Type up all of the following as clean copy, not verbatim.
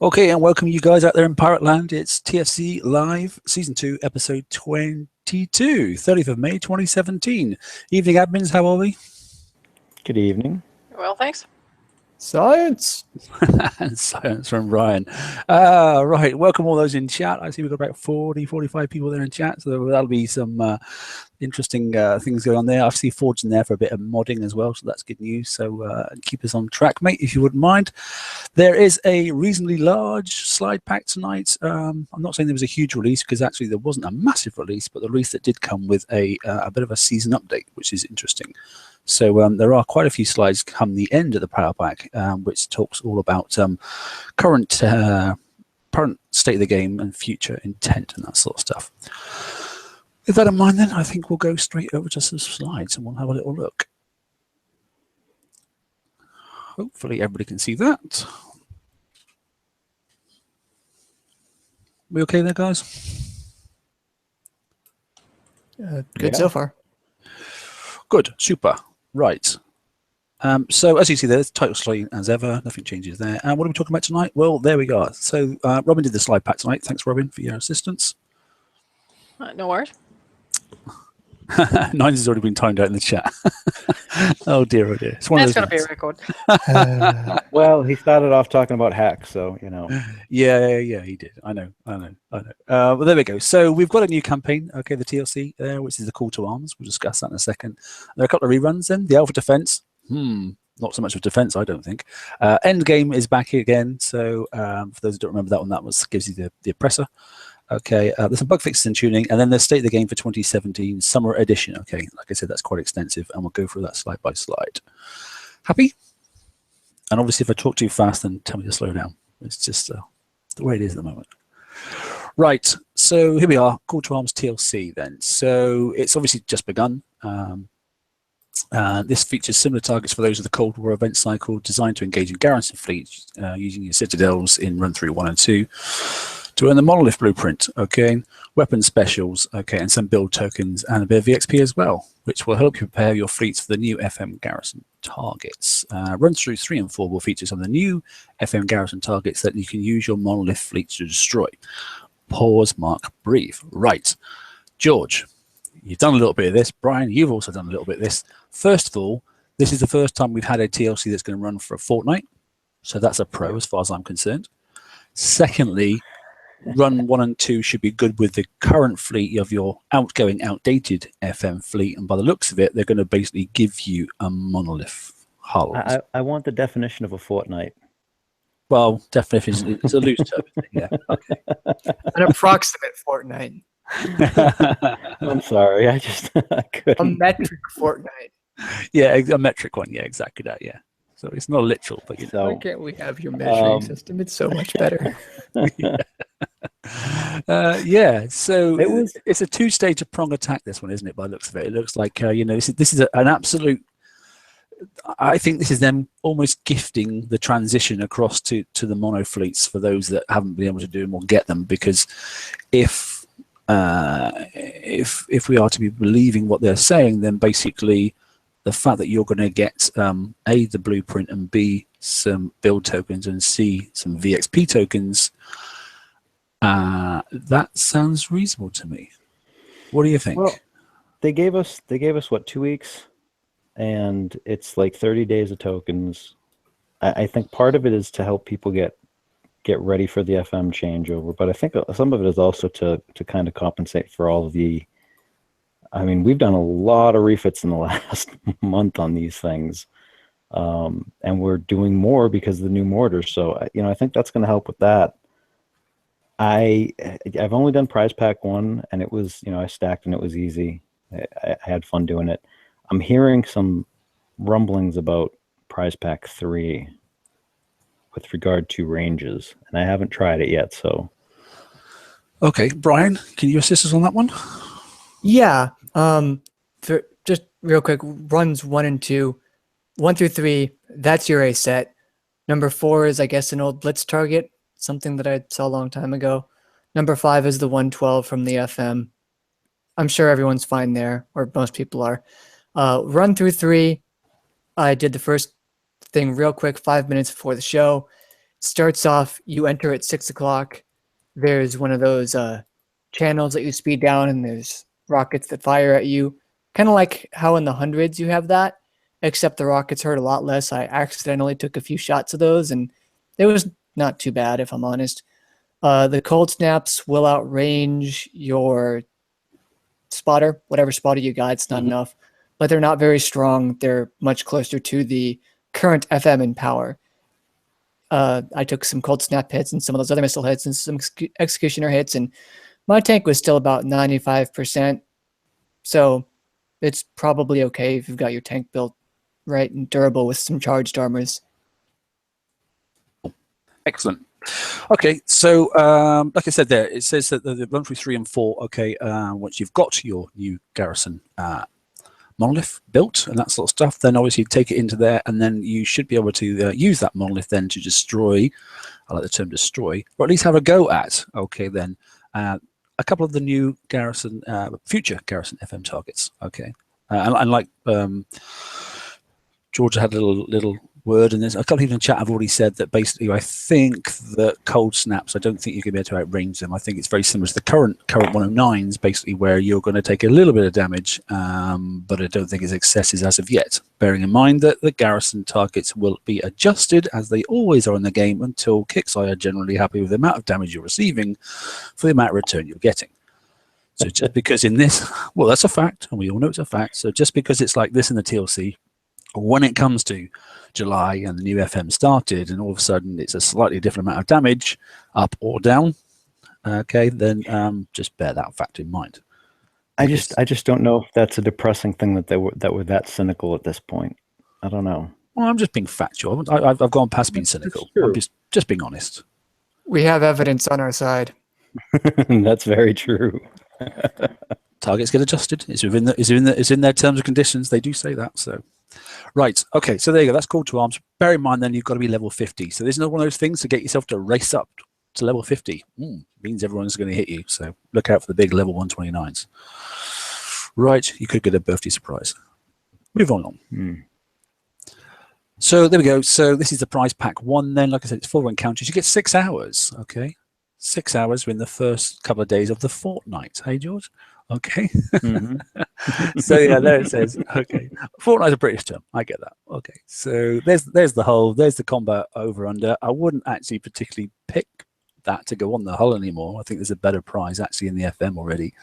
Okay, and welcome you guys out there in Pirate Land. It's TFC Live Season 2, Episode 22, 30th of May, 2017. Evening, admins, how are we? Good evening. Well, thanks. Science. And silence from Ryan. Right, welcome all those in chat. I see we've got about 40, 45 people there in chat, so that'll be some interesting things going on there. I see Forge in there for a bit of modding as well, so that's good news. So keep us on track, mate, if you wouldn't mind. There is a reasonably large slide pack tonight. I'm not saying there was a huge release, because actually there wasn't a massive release, but the release that did come with a bit of a season update, which is interesting. So there are quite a few slides come the end of the power pack, which talks all about current state of the game and future intent and that sort of stuff. With that in mind, then, I think we'll go straight over to some slides and we'll have a little look. Hopefully everybody can see that. We okay there, guys? Good so far. Good, super. Right. So as you see there, it's title slide as ever. Nothing changes there. And what are we talking about tonight? Well, there we go. So Robin did the slide pack tonight. Thanks, Robin, for your assistance. No worries. Nines has already been timed out in the chat. Oh dear, oh dear. It's one That's of going those to be a ones. record. Well, he started off talking about hacks, so, you know. Yeah, he did. I know. Well, there we go. So we've got a new campaign, okay, the TLC there, which is the Call to Arms. We'll discuss that in a second. There are a couple of reruns then. The Alpha Defense. Not so much of defense, I don't think. Endgame is back again. So for those who don't remember that one, that gives you the oppressor. Okay, there's some bug fixes and tuning, and then there's State of the Game for 2017 Summer Edition. Okay, like I said, that's quite extensive, and we'll go through that slide by slide. Happy? And obviously, if I talk too fast, then tell me to slow down. It's just the way it is at the moment. Right, so here we are, Call to Arms TLC then. So it's obviously just begun. This features similar targets for those of the Cold War event cycle, designed to engage in garrison fleets using your citadels in run through 1 and 2. To earn the monolith blueprint, okay, weapon specials, okay, and some build tokens and a bit of VXP as well, which will help you prepare your fleets for the new FM garrison targets. Run through 3 and 4 will feature some of the new FM garrison targets that you can use your monolith fleet to destroy. Pause, mark, breathe. Right, George, you've done a little bit of this. Brian, you've also done a little bit of this. First of all, this is the first time we've had a TLC that's going to run for a fortnight, so that's a pro as far as I'm concerned. Secondly, run 1 and 2 should be good with the current fleet of your outgoing, outdated FM fleet, and by the looks of it, they're going to basically give you a monolith hull. I want the definition of a fortnight. Well, definition is a loose term, yeah. Okay. An approximate fortnight. I'm sorry, I couldn't. A metric fortnight. Yeah, a metric one. Yeah, exactly that. Yeah. So it's not literal, but you know. Why can't we have your measuring system? It's so much better. Yeah, so it's a two-stage prong attack, this one, isn't it, by the looks of it? It looks like you know, this is an absolute, I think this is them almost gifting the transition across to the mono fleets for those that haven't been able to do them or get them, because if we are to be believing what they're saying, then basically the fact that you're going to get A, the blueprint, and B, some build tokens, and C, some VXP tokens, that sounds reasonable to me. What do you think? Well, they gave us what, 2 weeks, and it's like 30 days of tokens. I think part of it is to help people get ready for the FM changeover, but I think some of it is also to kind of compensate for all of the. I mean, we've done a lot of refits in the last month on these things, and we're doing more because of the new mortars. So, you know, I think that's going to help with that. I've only done prize pack 1, and it was, you know, I stacked and it was easy. I had fun doing it. I'm hearing some rumblings about prize pack 3 with regard to ranges, and I haven't tried it yet. So, okay, Brian, can you assist us on that one? Yeah. Just real quick, runs 1 and 2, 1 through 3. That's your A set. Number 4 is, I guess, an old blitz target, something that I saw a long time ago. Number 5 is the 112 from the FM. I'm sure everyone's fine there, or most people are. Run through 3, I did the first thing real quick, 5 minutes before the show. starts off, you enter at 6 o'clock. There's one of those channels that you speed down, and there's rockets that fire at you. Kind of like how in the hundreds you have that, except the rockets hurt a lot less. I accidentally took a few shots of those, and it was not too bad, if I'm honest. The cold snaps will outrange your spotter, whatever spotter you got. It's not enough, but they're not very strong. They're much closer to the current FM in power. I took some cold snap hits and some of those other missile hits and some executioner hits, and my tank was still about 95%. So it's probably okay if you've got your tank built right and durable with some charged armors. Excellent. Okay, so like I said there, it says that the run through 3 and 4, okay, once you've got your new garrison monolith built and that sort of stuff, then obviously take it into there, and then you should be able to use that monolith then to destroy, I like the term destroy, or at least have a go at, okay, then a couple of the new garrison, future garrison FM targets, okay. And like George had a little word, and there's a couple of people in chat have already said that basically I think that cold snaps, I don't think you're going to be able to outrange them. I think it's very similar to the current 109s, basically, where you're going to take a little bit of damage, but I don't think it's excesses as of yet. Bearing in mind that the garrison targets will be adjusted, as they always are in the game, until Kixeye are generally happy with the amount of damage you're receiving for the amount of return you're getting. So just because in this, well, that's a fact, and we all know it's a fact. So just because it's like this in the TLC, when it comes to July and the new FM started, and all of a sudden it's a slightly different amount of damage, up or down, okay, then just bear that fact in mind. I just don't know if that's a depressing thing that we're that cynical at this point. I don't know. Well, I'm just being factual. I've gone past being cynical. I'm just being honest. We have evidence on our side. That's very true. Targets get adjusted. It's in their terms and conditions. They do say that. So, right. Okay. So there you go. That's call to arms. Bear in mind, then you've got to be level 50. So there's not one of those things to get yourself to race up to level 50. Means everyone's going to hit you. So look out for the big level 129s. Right. You could get a birthday surprise. Move on along. So there we go. So this is the prize pack 1. Then, like I said, it's 4 encounters. You get 6 hours. Okay. 6 hours in the first couple of days of the fortnight. Hey, George? Okay. So yeah, there it says. Okay. Fortnight's a British term. I get that. Okay. So there's the combat over under. I wouldn't actually particularly pick that to go on the hull anymore. I think there's a better prize actually in the FM already.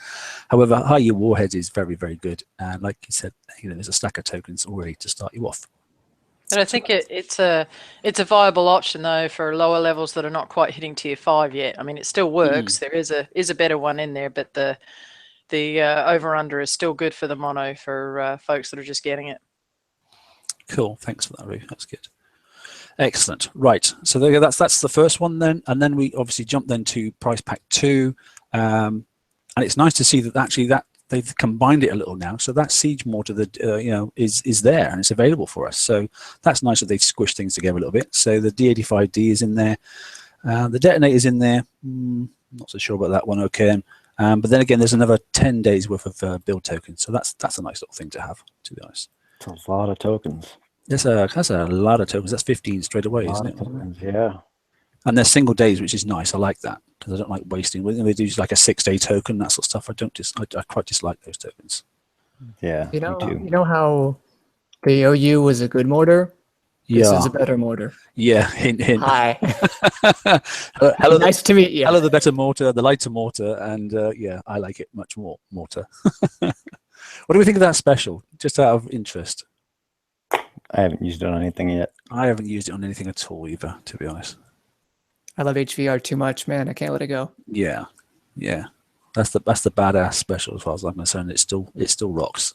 However, High Yield Warheads is very, very good. And like you said, there's a stack of tokens already to start you off. But I think it's a viable option though for lower levels that are not quite hitting tier 5 yet. I mean, it still works. There is a better one in there, but the over under is still good for the mono for folks that are just getting it. Cool. Thanks for that, Roo. That's good. Excellent. Right. So there you go. That's the first one then, and then we obviously jump then to prize pack 2, and it's nice to see that actually that they've combined it a little now. So that siege mortar that is there and it's available for us. So that's nice that they've squished things together a little bit. So the D85D is in there, the detonator is in there. Not so sure about that one. Okay. But then again, there's another 10 days worth of build tokens. So that's a nice little thing to have, to be honest. It's a lot of tokens. That's a lot of tokens. That's 15 straight away, isn't it? Tokens, yeah. And they're single days, which is nice. I like that because I don't like wasting. When they do like a 6-day token, that sort of stuff, I quite dislike those tokens. Yeah, you know how the OU was a good mortar? Yeah. This is a better mortar. Yeah, hint, hint. Hi. Hello, nice to meet you. Hello, the better mortar, the lighter mortar, and yeah, I like it much more, mortar. What do we think of that special? Just out of interest. I haven't used it on anything yet. I haven't used it on anything at all either, to be honest. I love HVR too much, man. I can't let it go. Yeah, yeah. That's the badass special as far as I'm concerned. It still rocks.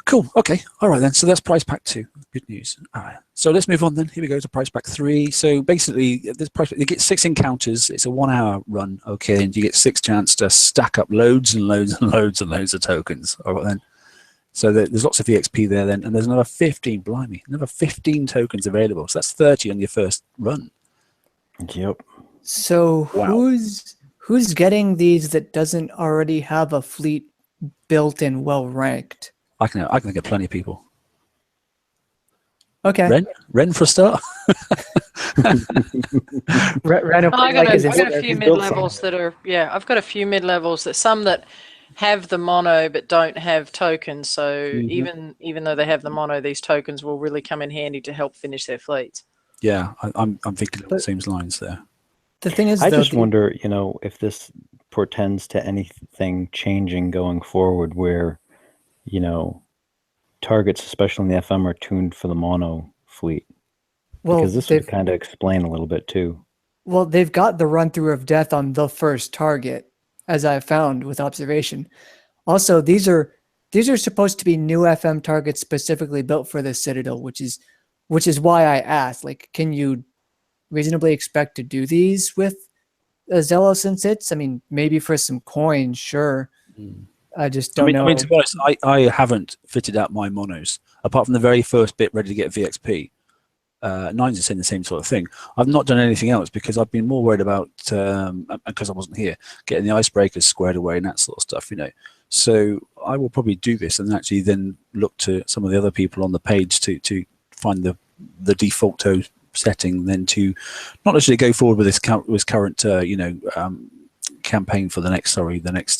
Cool. Okay. All right then. So that's prize pack 2. Good news. All right. So let's move on then. Here we go to prize pack 3. So basically, this prize you get 6 encounters. It's a 1-hour run. Okay, and you get 6 chance to stack up loads and loads and loads and loads of tokens. All right then. So there's lots of EXP there then, and there's another 15. Blimey, another 15 tokens available. So that's 30 on your first run. Yep. So wow. Who's getting these that doesn't already have a fleet built and well ranked? I can think of plenty of people. Okay. Ren for a start. Ren will play I like got his a few his mid build levels that are I've got a few mid levels that some that have the mono but don't have tokens. So Mhm. even though they have the mono, these tokens will really come in handy to help finish their fleets. Yeah, I'm thinking along the But- same lines there. The thing is, I though, just wonder, if this portends to anything changing going forward where, you know, targets, especially in the FM, are tuned for the mono fleet. well, Because this would kind of explain a little bit too. well, they've got the run through of death on the first target, as I found with observation. Also, these are supposed to be new FM targets specifically built for the Citadel, which is why I asked. Like, can you reasonably expect to do these with Zealous and Sits? I mean, maybe for some coins, sure. I just don't know. I mean, to be honest, I haven't fitted out my monos apart from the very first bit ready to get VXP. Nine's is saying the same sort of thing. I've not done anything else because I've been more worried about, because I wasn't here, getting the icebreakers squared away and that sort of stuff, So I will probably do this and actually then look to some of the other people on the page to find the default toe setting, then to not necessarily go forward with this current, campaign for the next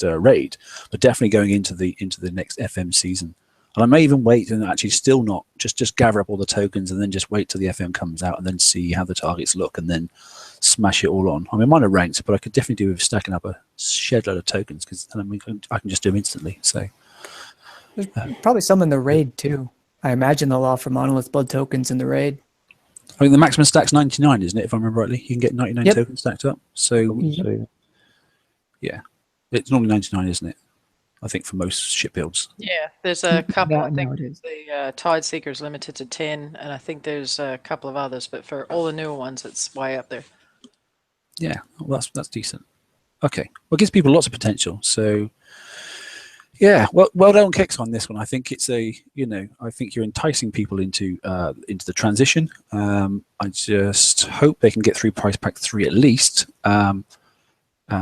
raid, but definitely going into the next FM season. And I may even wait and actually still not just gather up all the tokens and then just wait till the FM comes out and then see how the targets look and then smash it all on. I mean, mine are ranked, but I could definitely do with stacking up a shed load of tokens because I can just do them instantly. So There's probably some in the raid too. I imagine they'll offer monolith blood tokens in the raid. I mean, the maximum stack's 99, isn't it? If I remember rightly, you can get 99 Yep. tokens stacked up. So yeah, it's normally 99, isn't it? I think for most ship builds. Yeah, there's a couple. I think Nowadays. the Tide Seeker is limited to 10, and I think there's a couple of others, but for all the newer ones, it's way up there. Yeah, well, that's decent. Okay, well, it gives people lots of potential. So yeah, well done, Kicks, on this one. I think it's I think you're enticing people into the transition. I just hope they can get through Price Pack 3 at least.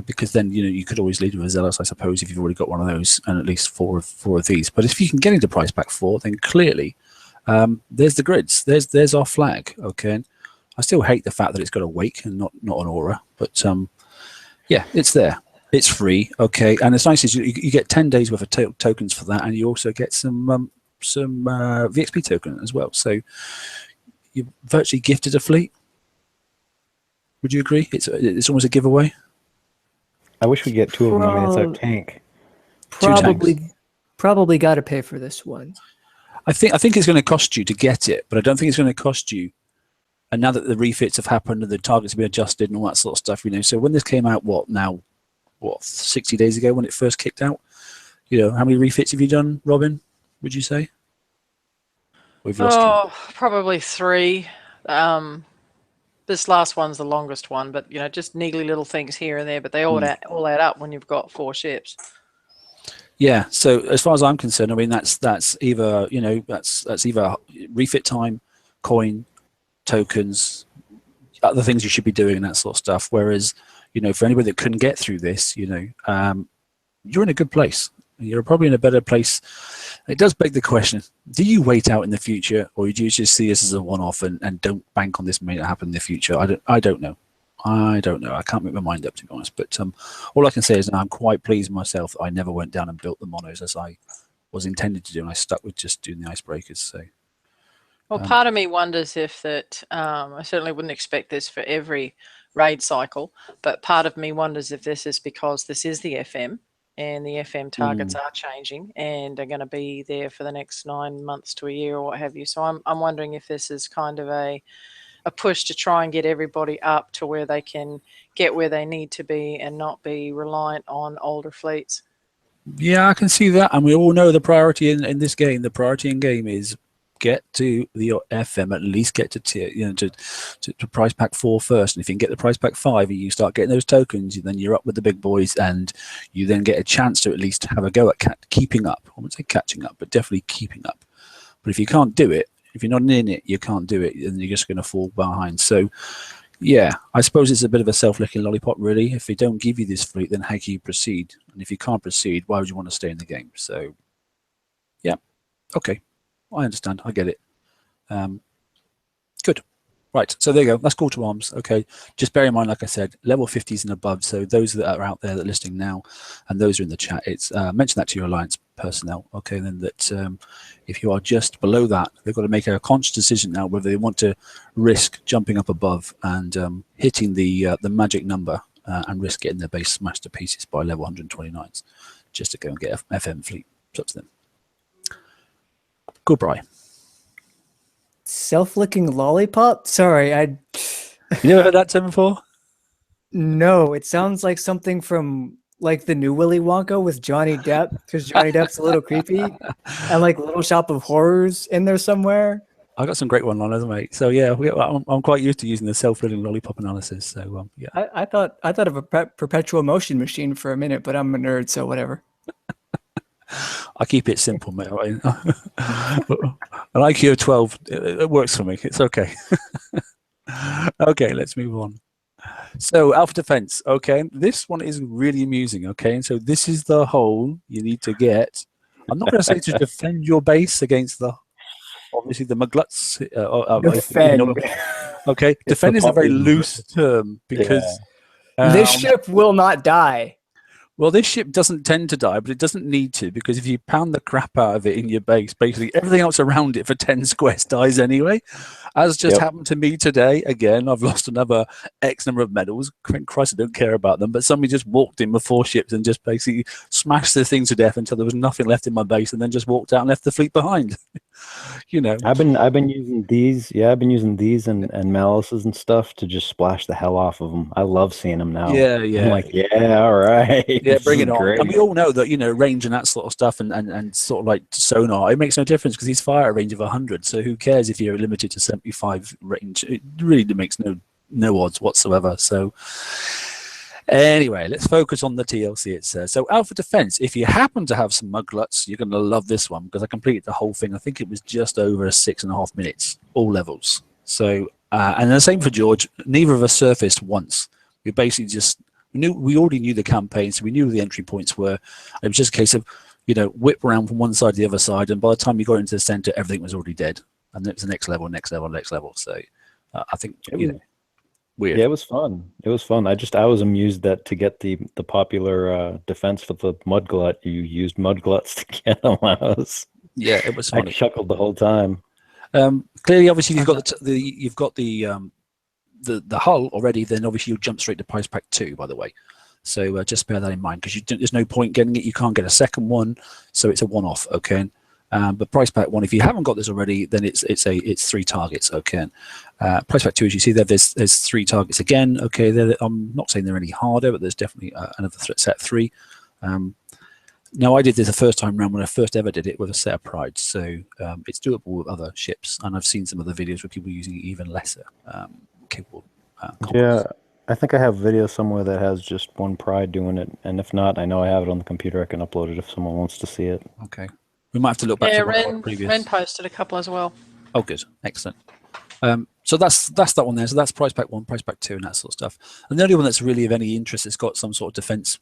Because then you could always lead with a Zealous, I suppose, if you've already got one of those, and at least four of these. But if you can get into Price Pack 4, then clearly there's the grids. There's our flag. Okay, and I still hate the fact that it's got a wake and not an aura, but yeah, it's there. It's free. Okay, and it's nice is you get 10 days worth of tokens for that, and you also get some VXP token as well. So you're virtually gifted a fleet. Would you agree? It's almost a giveaway. I wish we get two of them. I mean, it's our tank. Probably got to pay for this one. I think it's going to cost you to get it, but I don't think it's going to cost you. And now that the refits have happened and the targets have been adjusted and all that sort of stuff, so when this came out, 60 days ago when it first kicked out, how many refits have you done, Robin? Would you say? We've lost you. Probably 3. This last one's the longest one, but just niggly little things here and there, but they all add up when you've got 4 ships. Yeah. So as far as I'm concerned, I mean that's either that's either refit time, coin, tokens, other things you should be doing and that sort of stuff. Whereas for anybody that couldn't get through this, you're in a good place. You're probably in a better place. It does beg the question, do you wait out in the future, or do you just see this as a one-off and don't bank on this may not happen in the future? I don't know. I can't make my mind up, to be honest. But all I can say is I'm quite pleased myself that I never went down and built the monos as I was intended to do, and I stuck with just doing the icebreakers. So, well, part of me wonders if that. I certainly wouldn't expect this for every raid cycle, but part of me wonders if this is because this is the FM. And the FM targets are changing and are going to be there for the next 9 months to a year or what have you. So I'm wondering if this is kind of a push to try and get everybody up to where they can get where they need to be and not be reliant on older fleets. Yeah, I can see that. And we all know the priority in this game, the priority in game is get to the FM, at least get to tier, to Price Pack 4 first. And if you can get the Price Pack 5 and you start getting those tokens, then you're up with the big boys, and you then get a chance to at least have a go at keeping up. I wouldn't say catching up, but definitely keeping up. But if you can't do it, if you're not in it, you can't do it, and you're just going to fall behind. So yeah, I suppose it's a bit of a self-licking lollipop, really. If they don't give you this fleet, then how can you proceed? And if you can't proceed, why would you want to stay in the game? So yeah, okay. I understand. I get it. Good. Right, so there you go. That's call to arms. Okay, just bear in mind, like I said, level 50s and above. So those that are out there that are listening now, and those who are in the chat, it's mention that to your alliance personnel. Okay, then that if you are just below that, they've got to make a conscious decision now whether they want to risk jumping up above and hitting the magic number and risk getting their base smashed to pieces by level 129s, just to go and get a FM fleet. It's up to them. Goodbye. Self-licking lollipop? Sorry, You never heard that term before? no, it sounds like something from like the new Willy Wonka with Johnny Depp, because Johnny Depp's a little creepy, and like Little Shop of Horrors in there somewhere. I got some great one-liners, mate. So yeah, I'm quite used to using the self-filling lollipop analysis. So yeah, I thought of a perpetual motion machine for a minute, but I'm a nerd, so whatever. I keep it simple, mate. An IQ of 12, it works for me. It's okay. Okay, let's move on. So Alpha Defense. Okay, this one is really amusing. Okay, and so this is the hole you need to get. I'm not going to say to defend your base against the obviously the mugluts. Defend. Okay, defend is a very loose term because this ship will not die. well, this ship doesn't tend to die, but it doesn't need to, because if you pound the crap out of it in your base, basically everything else around it for 10 squares dies anyway. As just happened to me today. Again, I've lost another X number of medals. Christ, I don't care about them. But somebody just walked in with 4 ships and just basically smashed the thing to death until there was nothing left in my base, and then just walked out and left the fleet behind. You know. I've been using these. Yeah, I've been using these and malices and stuff to just splash the hell off of them. I love seeing them now. Yeah. I'm like, yeah, all right. Yeah, bring it on. Great. And we all know that, you know, range and that sort of stuff and sort of like sonar, it makes no difference because he's fire at a range of 100. So who cares if you're limited to 75 range? It really makes no odds whatsoever. So anyway, let's focus on the TLC, it says. So Alpha Defense, if you happen to have some mugluts, you're going to love this one because I completed the whole thing. I think it was just over 6.5 minutes, all levels. So, and the same for George. Neither of us surfaced once. We basically just we already knew the campaign, so we knew where the entry points were. It was just a case of, you know, whip around from one side to the other side, and by the time you got into the center, everything was already dead. And it was the next level, next level, next level. So I think, you know, weird. Yeah, it was fun. It was fun. I was amused that to get the popular defense for the mudglut, you used mudgluts to get them. Yeah, it was funny. I chuckled the whole time. Clearly, obviously, you've got the hull already. Then obviously you'll jump straight to Price Pack 2. By the way, so just bear that in mind because there's no point getting it. You can't get a second one, so it's a one-off. Okay. But Price Pack 1, if you haven't got this already, then it's 3 targets. Okay. Price Pack 2, as you see there, there's 3 targets again. Okay. I'm not saying they're any harder, but there's definitely another set 3. Now I did this the first time around when I first ever did it with a set of prides, so it's doable with other ships, and I've seen some other videos where people are using even lesser capable. Yeah, I think I have a video somewhere that has just one pride doing it, and if not, I know I have it on the computer. I can upload it if someone wants to see it. Okay. We might have to look back to one of our previous. Ren posted a couple as well. Oh, good. Excellent. So that's that one there. So that's Price Pack 1, Price Pack 2, and that sort of stuff. And the only one that's really of any interest that's got some sort of defense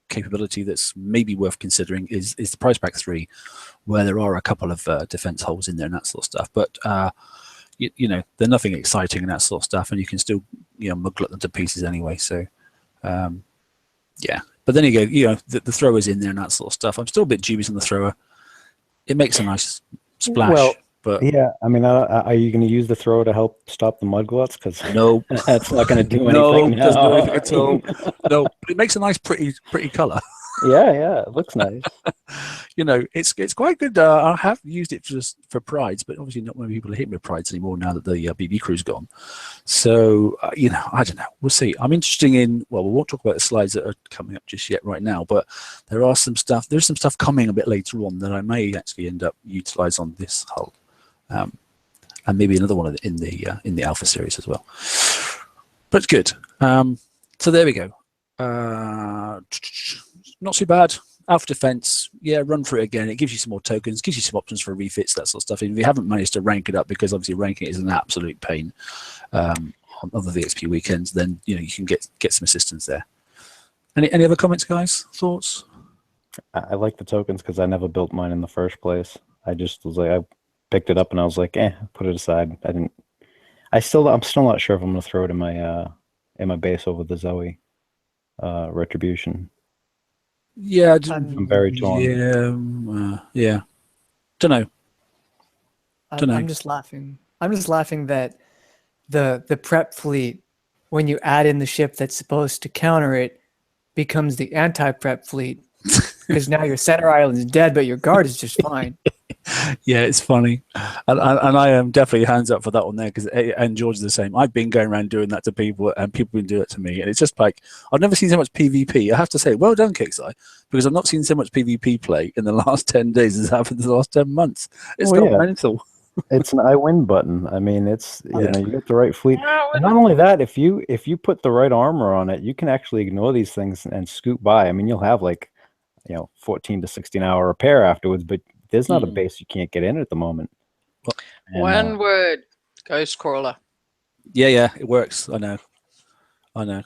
capability that's maybe worth considering is the Price Pack 3, where there are a couple of defense holes in there and that sort of stuff. But, you know, they're nothing exciting and that sort of stuff, and you can still, you know, muglet them to pieces anyway. So, yeah. But then you know, the thrower's in there and that sort of stuff. I'm still a bit dubious on the thrower. It makes a nice splash. Well, but yeah, I mean, are you going to use the thrower to help stop the mudgluts? Because no, that's not going to do anything. No, doesn't do anything at all. No, but it makes a nice, pretty color. Yeah, it looks nice. You know, it's quite good. I have used it just for prides, but obviously not many people are hitting with prides anymore now that the BB crew's gone. So you know, I don't know. We'll see. I'm interested in. Well, we won't talk about the slides that are coming up just yet right now, but there's some stuff coming a bit later on that I may actually end up utilize on this hull, and maybe another one in the Alpha series as well. But it's good. So there we go. Not too bad. Alpha Defense, yeah, run through it again. It gives you some more tokens, gives you some options for refits, that sort of stuff. And if you haven't managed to rank it up, because obviously ranking it is an absolute pain on other VXP weekends, then you know you can get some assistance there. Any other comments, guys? Thoughts? I like the tokens because I never built mine in the first place. I just was like, I picked it up and I was like, put it aside. I'm still not sure if I'm gonna throw it in my base over the Zoe Retribution. Yeah, I'm very torn. Yeah. Don't know. Dunno. I'm just laughing. I'm just laughing that the prep fleet, when you add in the ship that's supposed to counter it, becomes the anti-prep fleet. Because now your center island is dead, but your guard is just fine. Yeah, it's funny, and I am definitely hands up for that one there, because and George is the same. I've been going around doing that to people, and people have been doing it to me, and it's just like I've never seen so much PvP. I have to say, well done, Kickseye, because I've not seen so much PvP play in the last 10 days as happened in the last 10 months. It's got mental. It's an I win button. I mean, it's you get the right fleet, No, and not only that, if you put the right armor on it, you can actually ignore these things and scoot by. I mean, you'll have like 14 to 16 hour repair afterwards, but there's not a base you can't get in at the moment. One word, Ghost Crawler. Yeah, it works. I know. Yeah,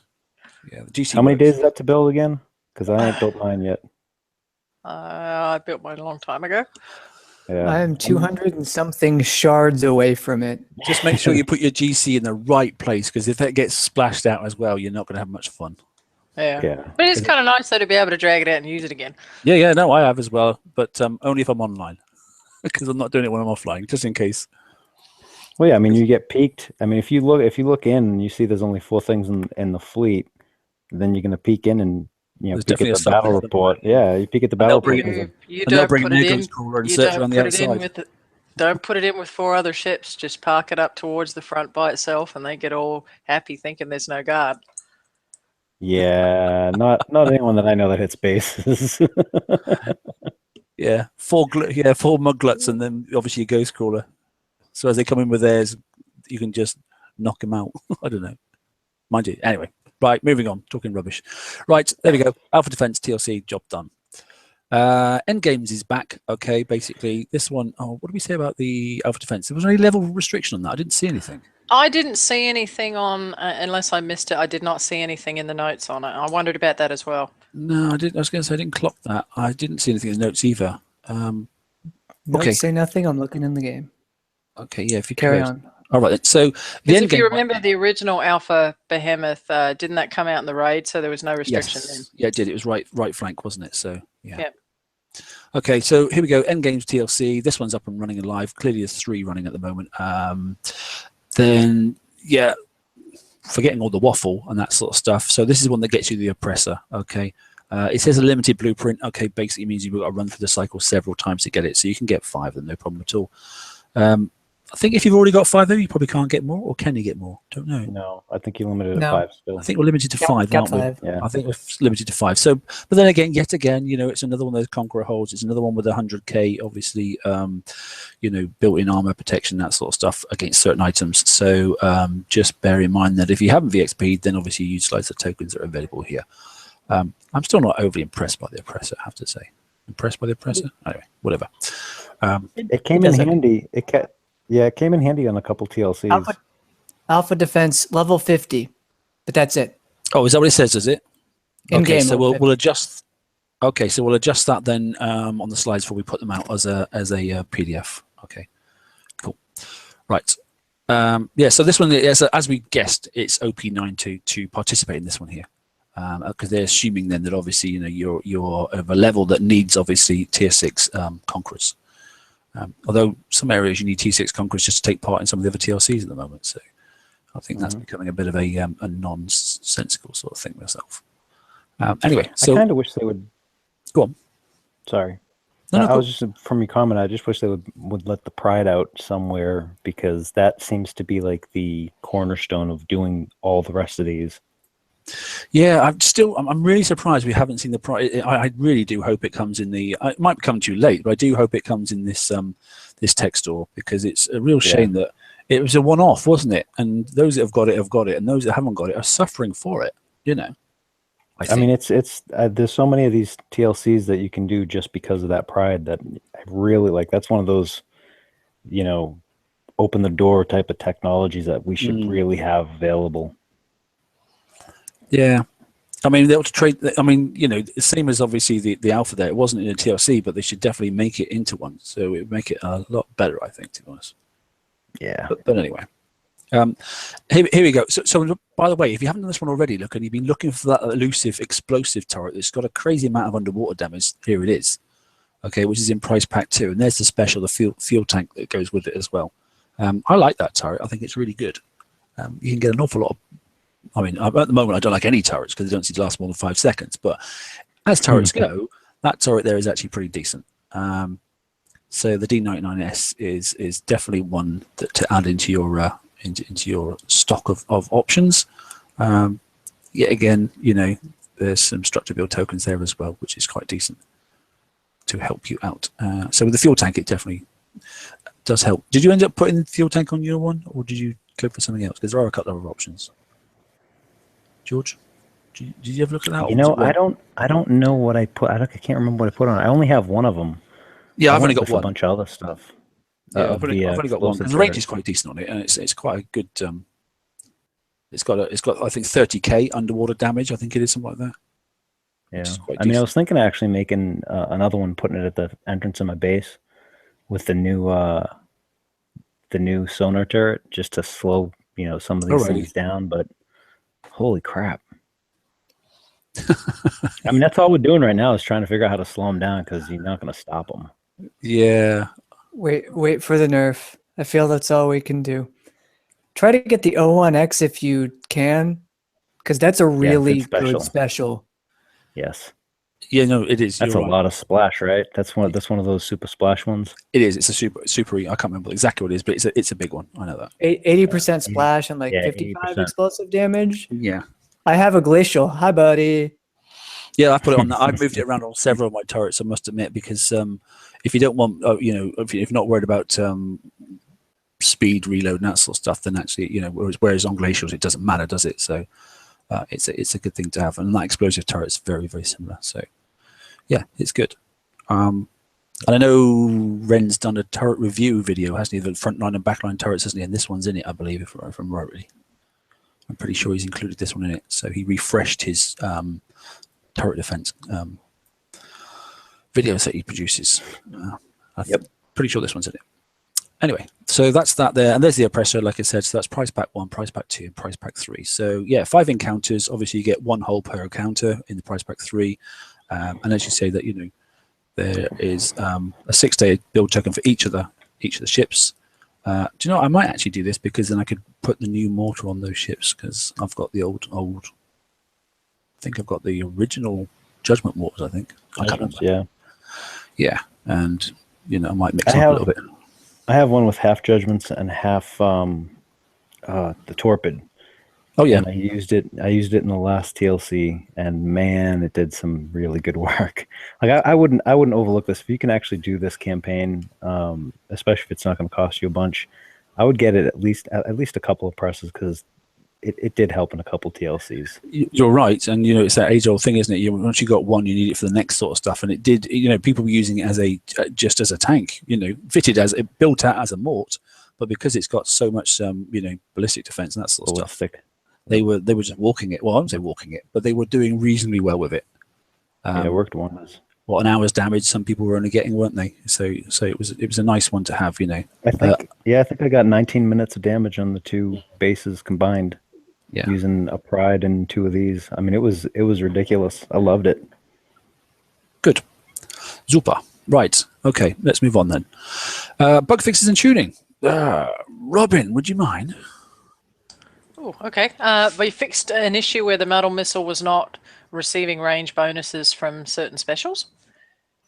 the GC How many works. days is that to build again? Because I ain't built mine yet. I built mine a long time ago. Yeah, I am 200 and something shards away from it. Just make sure you put your GC in the right place, because if that gets splashed out as well, you're not going to have much fun. Yeah. But it's kind of nice though to be able to drag it out and use it again. Yeah, no, I have as well, but only if I'm online, because I'm not doing it when I'm offline, just in case. Well, yeah, I mean, you get peaked. I mean, if you look in and you see there's only 4 things in the fleet, then you're going to peek in and There's peek at definitely the a battle subject report. somewhere. Yeah, you peek at the battle report. You And they'll don't bring put their it in. Ghost Crawler and You search don't around the put it in outside. with don't put it in with 4 other ships. Just park it up towards the front by itself, and they get all happy thinking there's no guard. Yeah, not anyone that I know that hits bases. Yeah, 4 mugluts, and then obviously a Ghost Crawler. So as they come in with theirs, you can just knock them out. I don't know. Mind you. Anyway, right, moving on. Talking rubbish. Right, there we go. Alpha Defense, TLC, job done. Endgames is back. Okay, basically this one. Oh, what did we say about the Alpha Defense? There was any level restriction on that. I didn't see anything. I didn't see anything on, unless I missed it. I did not see anything in the notes on it. I wondered about that as well. No, I didn't. I was going to say I didn't clock that. I didn't see anything in the notes either. Don't say nothing. I'm looking in the game. Okay, yeah. If you Carry could. on. All right. Then. So the Because end if you game. remember the original Alpha Behemoth, didn't that come out in the raid? So there was no restriction then. Yeah, it did. It was right flank, wasn't it? So yeah. Yep. Okay, so here we go. Endgames TLC. This one's up and running and live. Clearly, there's 3 running at the moment. Then yeah, forgetting all the waffle and that sort of stuff. So this is one that gets you the oppressor. Okay. It says a limited blueprint. Okay, basically means you've got to run through the cycle several times to get it. So you can get 5 of them, no problem at all. I think if you've already got 5 though, you probably can't get more, or can you get more? Don't know. No, I think you're limited at No. 5 still. I think we're limited to 5, Got aren't we? 5. Yeah. I think we're limited to 5. So, but then again, yet again, it's another one of those Conqueror holds. It's another one with 100k, obviously, built-in armor protection, that sort of stuff against certain items. So just bear in mind that if you haven't VXP'd, then obviously you utilize the tokens that are available here. I'm still not overly impressed by the oppressor, I have to say. Impressed by the oppressor? Anyway, whatever. It came in handy. It came in handy on a couple TLCs. Alpha Defense level 50, but that's it. Oh, is that what it says? Is it? In Okay, game. so level we'll adjust. Okay, so we'll adjust that then on the slides before we put them out as a PDF. Okay, cool. Right. Yeah. So this one, as we guessed, it's OP92 to participate in this one here, because they're assuming then that obviously you're of a level that needs obviously tier 6 conquerors. Although some areas you need T6 conquerors just to take part in some of the other TLCs at the moment, so I think that's becoming a bit of a nonsensical sort of thing myself. Anyway, so I kind of wish they would go on. Sorry, No, I go was just from your comment. I just wish they would let the pride out somewhere, because that seems to be like the cornerstone of doing all the rest of these. Yeah, I'm really surprised we haven't seen the price. I really do hope it comes in the. It might come too late, but I do hope it comes in this this tech store, because it's a real shame that it was a one-off, wasn't it? And those that have got it, and those that haven't got it are suffering for it. I mean, it's there's so many of these TLCs that you can do just because of that pride that I really like. That's one of those, open the door type of technologies that we should really have available. Yeah, I mean they'll trade. I mean, same as obviously the Alpha there. It wasn't in a TLC, but they should definitely make it into one. So it would make it a lot better, I think, to be honest. Yeah. But anyway, Here we go. So, by the way, if you haven't done this one already, look, and you've been looking for that elusive explosive turret that's got a crazy amount of underwater damage, here it is. Okay, which is in price pack 2, and there's the special, the fuel tank that goes with it as well. I like that turret. I think it's really good. You can get an awful lot of. I mean, at the moment, I don't like any turrets because they don't seem to last more than 5 seconds. But as turrets go, that turret there is actually pretty decent. So the D99S is definitely one to add into your into your stock of options. Yet again, you know, there's some structure build tokens there as well, which is quite decent to help you out. So with the fuel tank, it definitely does help. Did you end up putting the fuel tank on your one, or did you go for something else? Because there are a couple of options. George, did you ever look at that? You know, I don't know what I put. I can't remember what I put on. I only have one of them. Yeah, I've only got one. A bunch of other stuff. Yeah, I've only got one. And the range is quite decent on it, and it's quite a good. It's got I think 30k underwater damage. I think it is something like that. Yeah, I mean, I was thinking of actually making another one, putting it at the entrance of my base with the new sonar turret, just to slow some of these things down. But holy crap! I mean, that's all we're doing right now is trying to figure out how to slow them down, because you're not going to stop them. Yeah. Wait for the nerf. I feel that's all we can do. Try to get the O1X if you can, because that's a really good special. Yes. Yeah, no, it is. That's a lot of splash, right? That's one of those super splash ones. It is. It's a super. I can't remember exactly what it is, but it's a big one. I know that. 80% splash and like 55 80%. Explosive damage. Yeah. I have a glacial. Hi, buddy. Yeah, I put it on that. I've moved it around on several of my turrets, I must admit, because if you don't want, if you're not worried about speed, reload, and that sort of stuff, then actually, whereas on glacials, it doesn't matter, does it? So it's a good thing to have. And that explosive turret is very, very similar. So yeah, it's good. And I know Ren's done a turret review video, hasn't he? The front line and back line turrets, hasn't he? And this one's in it, I believe, if I'm right, really. I'm pretty sure he's included this one in it. So he refreshed his turret defense videos that he produces. I'm pretty sure this one's in it. Anyway, so that's that there. And there's the oppressor, like I said. So that's price pack 1, price pack 2, and price pack 3. So yeah, 5 encounters. Obviously, you get 1 hull per encounter in the price pack 3. And as you say that, there is a 6-day build token for each of the ships. Do you know, I might actually do this, because then I could put the new mortar on those ships, because I've got the old. I think I've got the original Judgment mortars. I think. I can't remember. Yeah. Yeah, and I might mix up a little bit. I have one with half Judgments and half the Torpid. Oh yeah. And I used it in the last TLC, and man, it did some really good work. Like I wouldn't overlook this. If you can actually do this campaign, especially if it's not going to cost you a bunch, I would get it at least a couple of presses, because it did help in a couple TLCs. You're right, and it's that age-old thing, isn't it? Once you got one, you need it for the next sort of stuff, and it did. People were using it as just as a tank, fitted as it built out as a mort, but because it's got so much, ballistic defense and that sort of stuff, they were just walking it. Well, I wouldn't say walking it, but they were doing reasonably well with it. It worked wonders. An hour's damage some people were only getting, weren't they? So it was a nice one to have. I think I got 19 minutes of damage on the 2 bases combined. Yeah. Using a Pride and 2 of these. I mean, it was ridiculous. I loved it. Good. Super. Right. Okay. Let's move on then. Bug fixes and tuning. Robin, would you mind? Oh, okay. We fixed an issue where the metal missile was not receiving range bonuses from certain specials.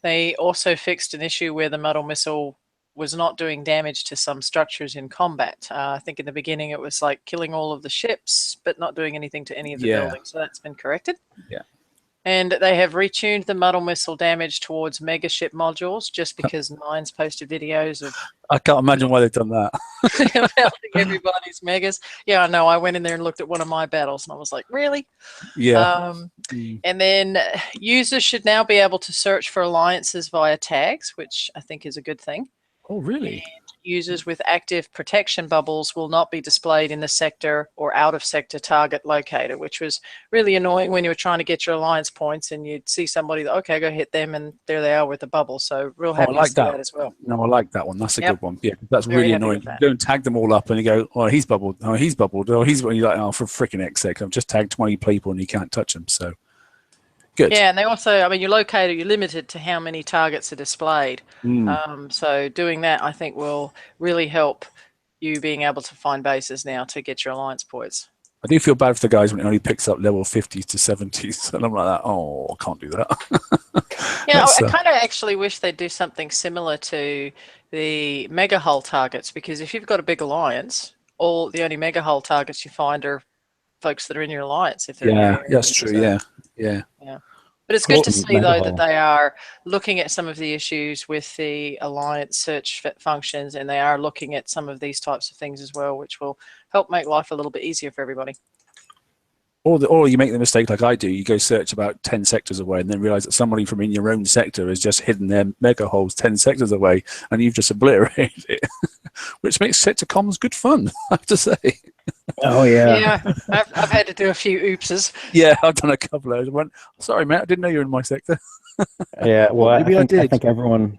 They also fixed an issue where the metal missile was not doing damage to some structures in combat. I think in the beginning it was like killing all of the ships, but not doing anything to any of the buildings. So that's been corrected. Yeah. And they have retuned the metal missile damage towards mega ship modules, just because Nine's posted videos of... I can't imagine why they've done that. melting everybody's megas. Yeah, I know. I went in there and looked at one of my battles, and I was like, really? Yeah. And then users should now be able to search for alliances via tags, which I think is a good thing. Oh, really? users with active protection bubbles will not be displayed in the sector or out of sector target locator, which was really annoying when you were trying to get your alliance points and you'd see somebody that, okay, go hit them, and there they are with the bubble. So real happy to see that as well. No, I like that one. That's a Yep. good one. Yeah, that's Very really happy annoying. with that. You go and tag them all up and you go, oh, he's bubbled. Oh, he's bubbled. Oh, he's, and you're like, oh, for freaking X's sake, I've just tagged 20 people and you can't touch them. So good. Yeah, and they also, I mean, you're limited to how many targets are displayed. So doing that, I think, will really help you being able to find bases now to get your alliance points. I do feel bad for the guys when it only picks up level 50s to 70s. And I'm like that, oh, I can't do that. Yeah, I kind of actually wish they'd do something similar to the mega hull targets, because if you've got a big alliance, the only mega hull targets you find are folks that are in your alliance. If they're in your area. That's true. So, yeah. But it's good to see, though, Hull. that they are looking at some of the issues with the alliance search functions, and they are looking at some of these types of things as well, which will help make life a little bit easier for everybody. Or you make the mistake like I do, you go search about 10 sectors away and then realize that somebody from in your own sector has just hidden their mega holes 10 sectors away and you've just obliterated it, which makes sector comms good fun, I have to say. Oh yeah. Yeah, I've had to do a few oopses. Yeah, I've done a couple of those. I went, sorry, mate, I didn't know you were in my sector. Yeah, well, maybe I did. think everyone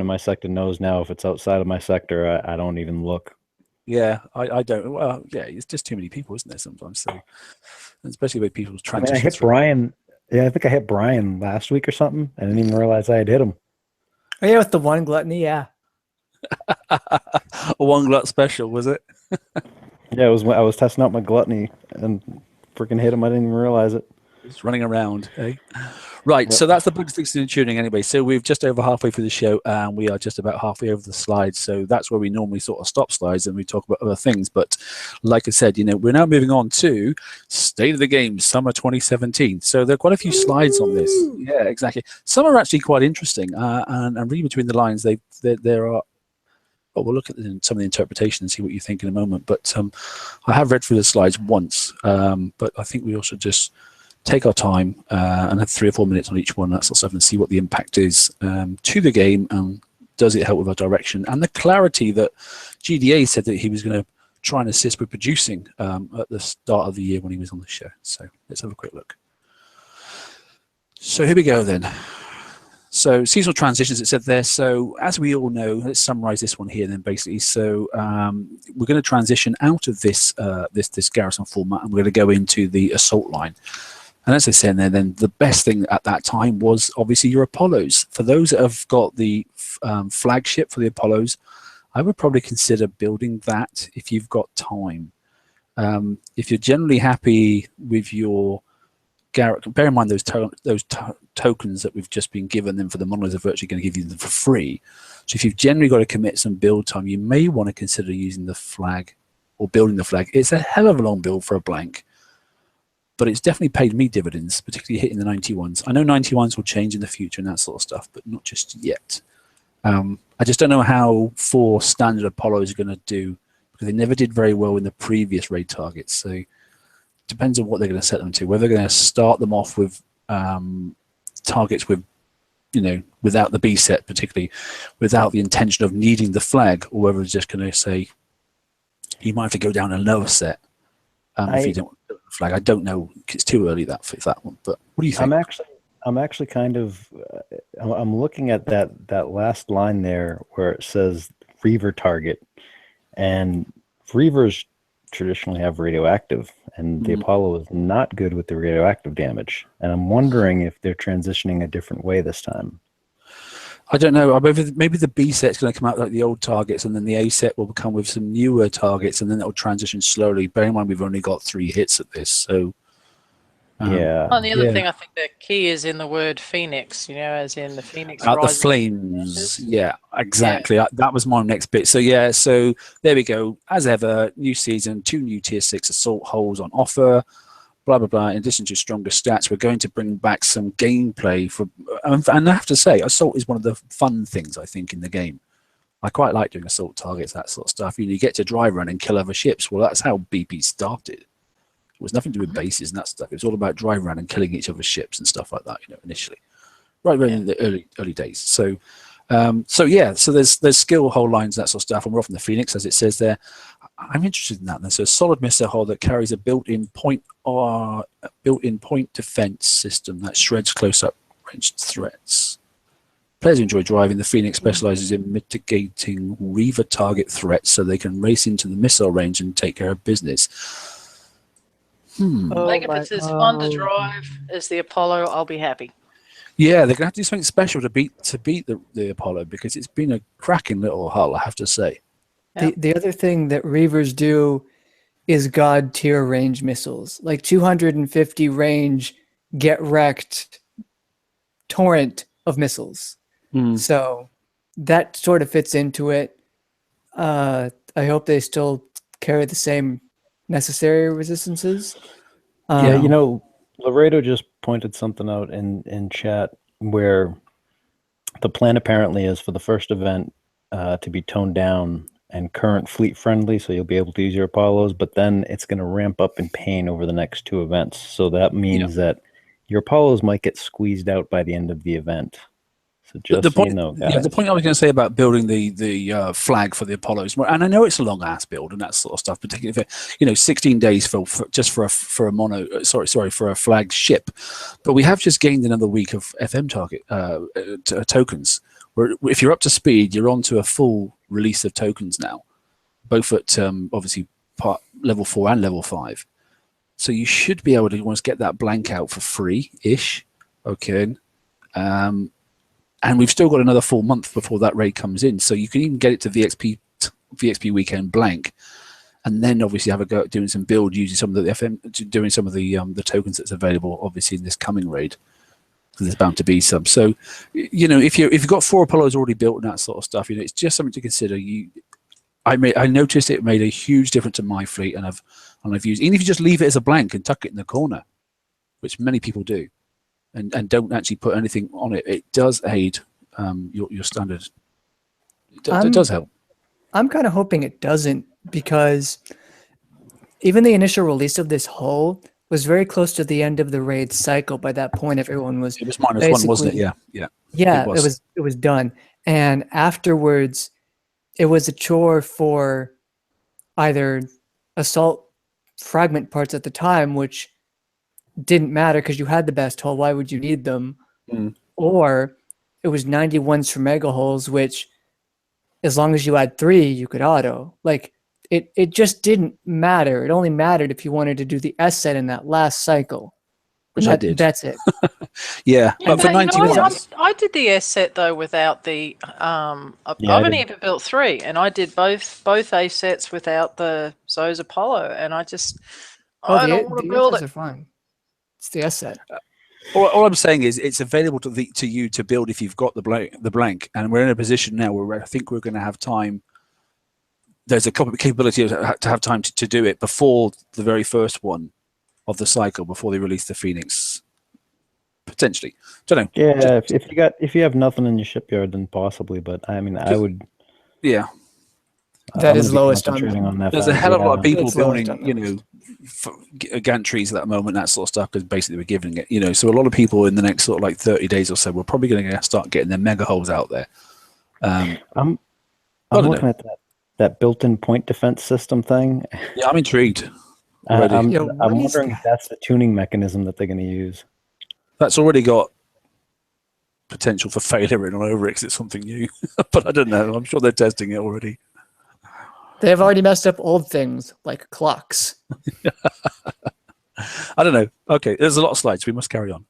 in my sector knows now. If it's outside of my sector, I don't even look. Yeah, I don't. Well, yeah, it's just too many people, isn't there, sometimes? So, especially with people's I mean, transitions. I hit Brian. Yeah, I think I hit Brian last week or something. I didn't even realize I had hit him. Oh yeah, with the one gluttony, yeah. A one glut special, was it? Yeah, it was when I was testing out my gluttony and freaking hit him. I didn't even realize it. It's running around, eh? Right, so that's the bug fixing and tuning anyway. So we're just over halfway through the show and we are just about halfway over the slides. So that's where we normally sort of stop slides and we talk about other things. But like I said, we're now moving on to State of the Game Summer 2017. So there are quite a few slides on this. Yeah, exactly. Some are actually quite interesting. And reading between the lines, there are. Oh, we'll look at some of the interpretation and see what you think in a moment. But I have read through the slides once, but I think we also just take our time and have 3 or 4 minutes on each one, that sort of stuff, and see what the impact is to the game, and does it help with our direction and the clarity that GDA said that he was going to try and assist with producing at the start of the year when he was on the show. So let's have a quick look. So here we go then. So seasonal transitions, it said there. So as we all know, let's summarize this one here then basically. So we're going to transition out of this this garrison format and we're going to go into the assault line. And as I said there, then the best thing at that time was obviously your Apollos. For those that have got the flagship for the Apollos, I would probably consider building that if you've got time. If you're generally happy with your Garrett, bear in mind those tokens that we've just been given them for the monoliths are virtually going to give you them for free. So if you've generally got to commit some build time, you may want to consider using the flag or building the flag. It's a hell of a long build for a blank, but it's definitely paid me dividends, particularly hitting the 91s. I know 91s will change in the future and that sort of stuff, but not just yet. I just don't know how 4 standard Apollos are going to do, because they never did very well in the previous raid targets. So it depends on what they're going to set them to, whether they're going to start them off with targets with, without the B set, particularly without the intention of needing the flag, or whether it's just going to say you might have to go down a lower set if you don't want the flag. I don't know. It's too early for that one. But what do you think? I'm actually kind of I'm looking at that last line there where it says Reaver target, and Reavers traditionally have radioactive, and the Apollo is not good with the radioactive damage. And I'm wondering if they're transitioning a different way this time. I don't know. Maybe the B set's going to come out like the old targets, and then the A set will come with some newer targets, and then it'll transition slowly. Bear in mind, we've only got 3 hits at this, so yeah. And the other thing I think the key is in the word Phoenix, as in the Phoenix. Out the flames. Yeah, exactly. Yeah. That was my next bit. So yeah, so there we go. As ever, new season, 2 new tier 6 assault holes on offer. Blah blah blah. In addition to stronger stats, we're going to bring back some gameplay for. And I have to say, assault is one of the fun things I think in the game. I quite like doing assault targets, that sort of stuff. You get to drive around and kill other ships. Well, that's how BP started. It was nothing to do with bases and that stuff. It was all about driving around and killing each other's ships and stuff like that, initially. Right in the early days. So So yeah, so there's skill hull lines, that sort of stuff, and we're off in the Phoenix, as it says there. I'm interested in that. There's a solid missile hull that carries a built-in point defense system that shreds close-up ranged threats. Players who enjoy driving, the Phoenix specializes in mitigating Reaver target threats so they can race into the missile range and take care of business. I think if it's as fun to drive as the Apollo, I'll be happy. Yeah, they're going to have to do something special to beat the Apollo, because it's been a cracking little hull, I have to say. The other thing that Reavers do is God tier range missiles, like 250 range, get wrecked torrent of missiles. So that sort of fits into it. I hope they still carry the same necessary resistances. Yeah, you know, Laredo just pointed something out in chat where the plan apparently is for the first event to be toned down and current fleet friendly, so you'll be able to use your Apollos, but then it's going to ramp up in pain over the next 2 events. So that means that your Apollos might get squeezed out by the end of the event. So just the point, so you know, guys. the point I was going to say about building the flag for the Apollos, and I know it's a long ass build and that sort of stuff, particularly if 16 days for a flagship, but we have just gained another week of FM target tokens. Where if you're up to speed, you're on to a full release of tokens now, both at obviously level 4 and level 5. So you should be able to almost get that blank out for free-ish. Okay. And we've still got another full month before that raid comes in. So you can even get it to VXP weekend blank, and then obviously have a go at doing some build using some of the FM, doing some of the tokens that's available obviously in this coming raid. So there's bound to be some. So if you've got 4 Apollos already built and that sort of stuff, it's just something to consider. I noticed it made a huge difference to my fleet, and I've used, even if you just leave it as a blank and tuck it in the corner, which many people do. And don't actually put anything on it. It does aid your standard. It does help. I'm kind of hoping it doesn't, because even the initial release of this hull was very close to the end of the raid cycle. By that point, everyone was. It was -1, wasn't it? Yeah. Yeah, it was done, and afterwards, it was a chore for either assault fragment parts at the time, which didn't matter because you had the best hull. Why would you need them? Or it was 91s for mega hulls, which as long as you had 3, you could auto. Like it just didn't matter. It only mattered if you wanted to do the S set in that last cycle. Which I did. That's it. Yeah. But for 91s. I did the S set though without the I've only ever built 3, and I did both A sets without the Zo's Apollo, and I just I don't want to build it. Are fine. It's the S set. All I'm saying is it's available to you to build if you've got the blank, and we're in a position now where I think we're going to have time. There's a capability to have time to do it before the very first one of the cycle, before they release the Phoenix. Potentially, don't know. Yeah, if you have nothing in your shipyard, then possibly. But I mean, I would. Yeah, that is lowest on that. There's a hell of a lot of people building, gantries at that moment, that sort of stuff, because basically we're giving it, so a lot of people in the next sort of like 30 days or so, we're probably going to start getting their mega holes out there. I'm looking at that built-in point defense system thing. Yeah, I'm intrigued. I'm wondering if that's the tuning mechanism that they're going to use. That's already got potential for failure in on Overix. It's something new, but I don't know. I'm sure they're testing it already. They have already messed up old things like clocks. I don't know. Okay, there's a lot of slides. We must carry on.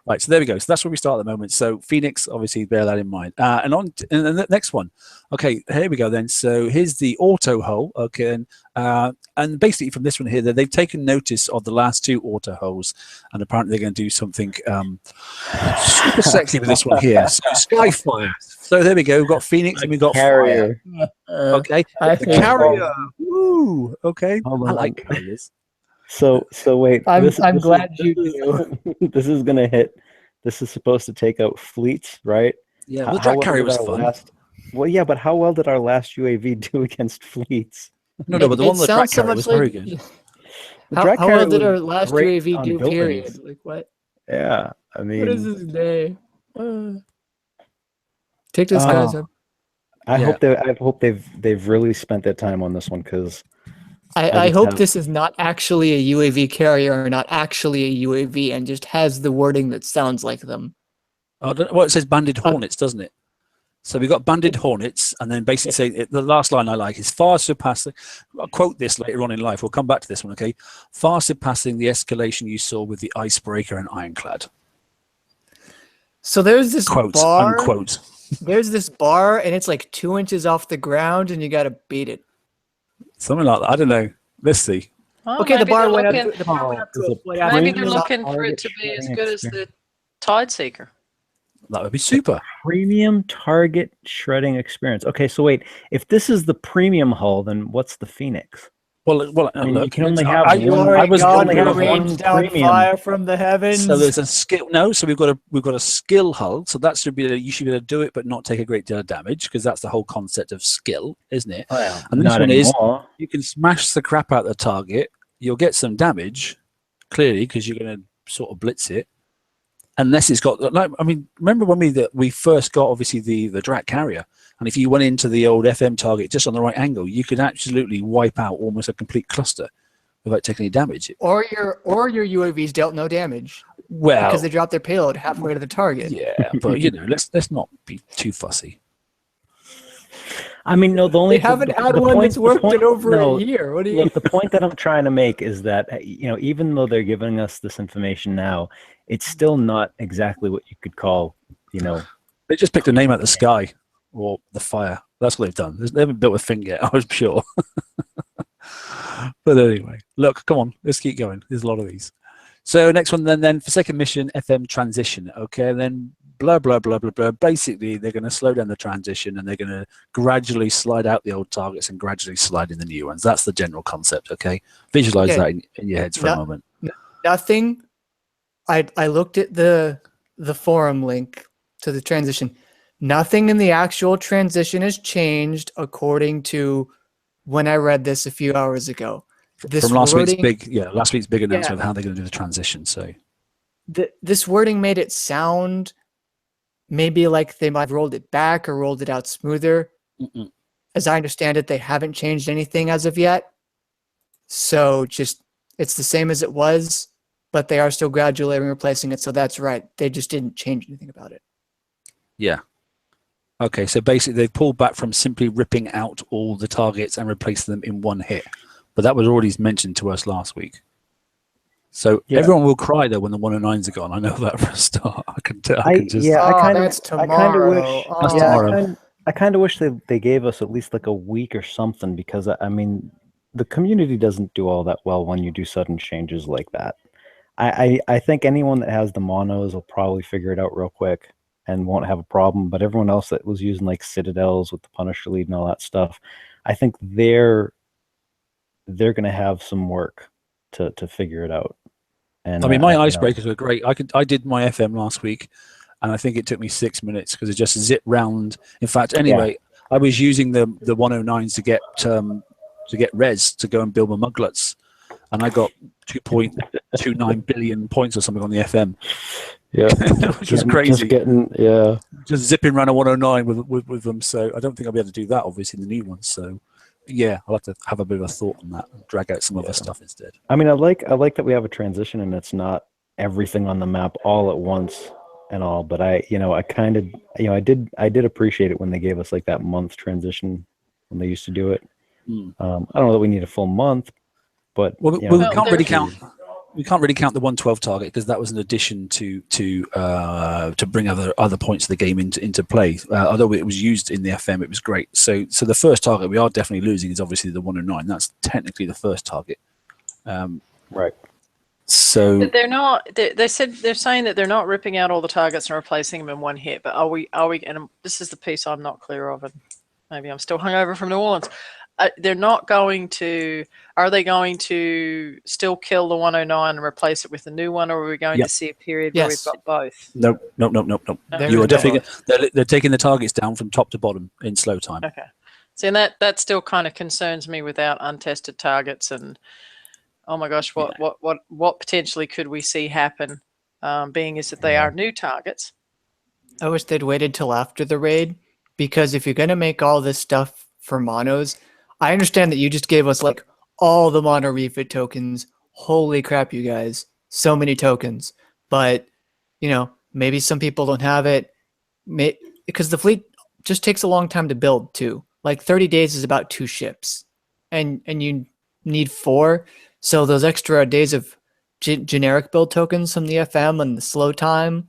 Right, so there we go. So that's where we start at the moment. So Phoenix, obviously, bear that in mind. And the next one. Okay, here we go then. So here's the auto hull. Okay, and basically from this one here, they've taken notice of the last 2 auto hulls, and apparently they're going to do something super sexy with this one here. So Skyfire. So there we go. We've got Phoenix and we've got Carrier. Okay, the Carrier. Woo. Okay, I like Carriers. So wait. I'm glad you do. This is gonna hit. This is supposed to take out fleets, right? Yeah, well, Drag Carrier was fun. Well, yeah, but how well did our last UAV do against fleets? No, but the one that Drag Carrier was very good. How well did our last UAV do? Period. Like what? Yeah, I mean, what is his name? Take this guy's up. I Yeah. hope they've really spent their time on this one, because I hope this is not actually a UAV carrier or not actually a UAV and just has the wording that sounds like them. Oh, well, it says banded hornets, doesn't it? So we've got banded hornets, and then basically saying the last line I like is far surpassing. I'll quote this later on in life. We'll come back to this one, okay? Far surpassing the escalation you saw with the icebreaker and ironclad. So there's this Quote, bar. unquote. There's this bar, and it's like 2 inches off the ground, and you got to beat it. Something like that. I don't know. Let's see. Well, Okay, the maybe bar they're went up. looking- The bar went up to a foot. Maybe they're Premium looking for target it to be as shredding good as the experience. Tide Seeker. That would be super. Premium target shredding experience. Okay, so wait, if this is the premium hull, then what's the Phoenix? Well, I mean, look, you can only have I one. was God, only who have one rains down premium. fire from the heavens. So there's a skill. No, so we've got a skill hull. So that should be you should be able to do it, but not take a great deal of damage, because that's the whole concept of skill, isn't it? Well, And this not one anymore. is you can smash the crap out of the target. You'll get some damage, clearly, because you're going to sort of blitz it. Unless it's got, like, I mean, remember when we first got obviously the Drat carrier, and if you went into the old FM target just on the right angle, you could absolutely wipe out almost a complete cluster without taking any damage. Or your UAVs dealt no damage Well, because they dropped their payload halfway to the target. yeah, but you know, let's not be too fussy. I mean, no, the only They haven't had the one point- that's the worked point- in over no, a year. What do you? Look, the point that I'm trying to make is that, even though they're giving us this information now, it's still not exactly what you could call, They just picked a name out of the sky or the fire. That's what they've done. They haven't built a thing yet, I'm sure. But anyway, look, come on, let's keep going. There's a lot of these. So next one, then for second mission, FM transition. Okay, and then blah blah blah blah blah. Basically, they're going to slow down the transition, and they're going to gradually slide out the old targets and gradually slide in the new ones. That's the general concept. Okay, visualize Okay. that in your heads for a moment. Nothing. I looked at the forum link to the transition. Nothing in the actual transition has changed according to when I read this a few hours ago. This From last wording, week's big announcement of how they're going to do the transition. So this wording made it sound maybe like they might have rolled it back or rolled it out smoother. Mm-mm. As I understand it, they haven't changed anything as of yet. So it's the same as it was, but they are still gradually replacing it. So that's right. They just didn't change anything about it. yeah. Okay, so basically they've pulled back from simply ripping out all the targets and replacing them in one hit. But that was already mentioned to us last week. So everyone will cry though when the 109s are gone. I know that for a start. I can tell. That's tomorrow. That's tomorrow. I kind of wish they gave us at least like a week or something, because I mean, the community doesn't do all that well when you do sudden changes like that. I think anyone that has the monos will probably figure it out real quick and won't have a problem. But everyone else that was using like Citadels with the Punisher lead and all that stuff, I think they're going to have some work to figure it out. And I mean, my icebreakers were great. I did my FM last week, and I think it took me 6 minutes because it just zipped round. In fact, anyway, I was using the 109s to get res to go and build my muglets, and I got 2.29 billion points or something on the FM. Yeah, which is crazy. Just zipping around a 109 with them. So I don't think I'll be able to do that, obviously, in the new one. So yeah, I'll have to have a bit of a thought on that and drag out some other stuff instead. I mean, I like that we have a transition and it's not everything on the map all at once and all. But I did appreciate it when they gave us like that month transition when they used to do it. I don't know that we need a full month, but we can't really count. We can't really count the 112 target because that was an addition to bring other points of the game into play. Although it was used in the FM, it was great. So the first target we are definitely losing is obviously the 109. That's technically the first target. Right. So but they're not. They're saying that they're not ripping out all the targets and replacing them in one hit. But are we? And this is the piece I'm not clear of, and maybe I'm still hungover from New Orleans. They're not going to. Are they going to still kill the 109 and replace it with a new one, or are we going to see a period where we've got both? Nope. You are definitely. They're taking the targets down from top to bottom in slow time. Okay. See, and that still kind of concerns me without untested targets, and oh my gosh, what potentially could we see happen? Being is that they are new targets. I wish they'd waited till after the raid because if you're going to make all this stuff for monos, I understand that you just gave us like all the mono refit tokens. Holy crap, you guys. So many tokens. But, you know, maybe some people don't have it because the fleet just takes a long time to build too. Like 30 days is about 2 ships and you need 4. So those extra days of generic build tokens from the FM and the slow time,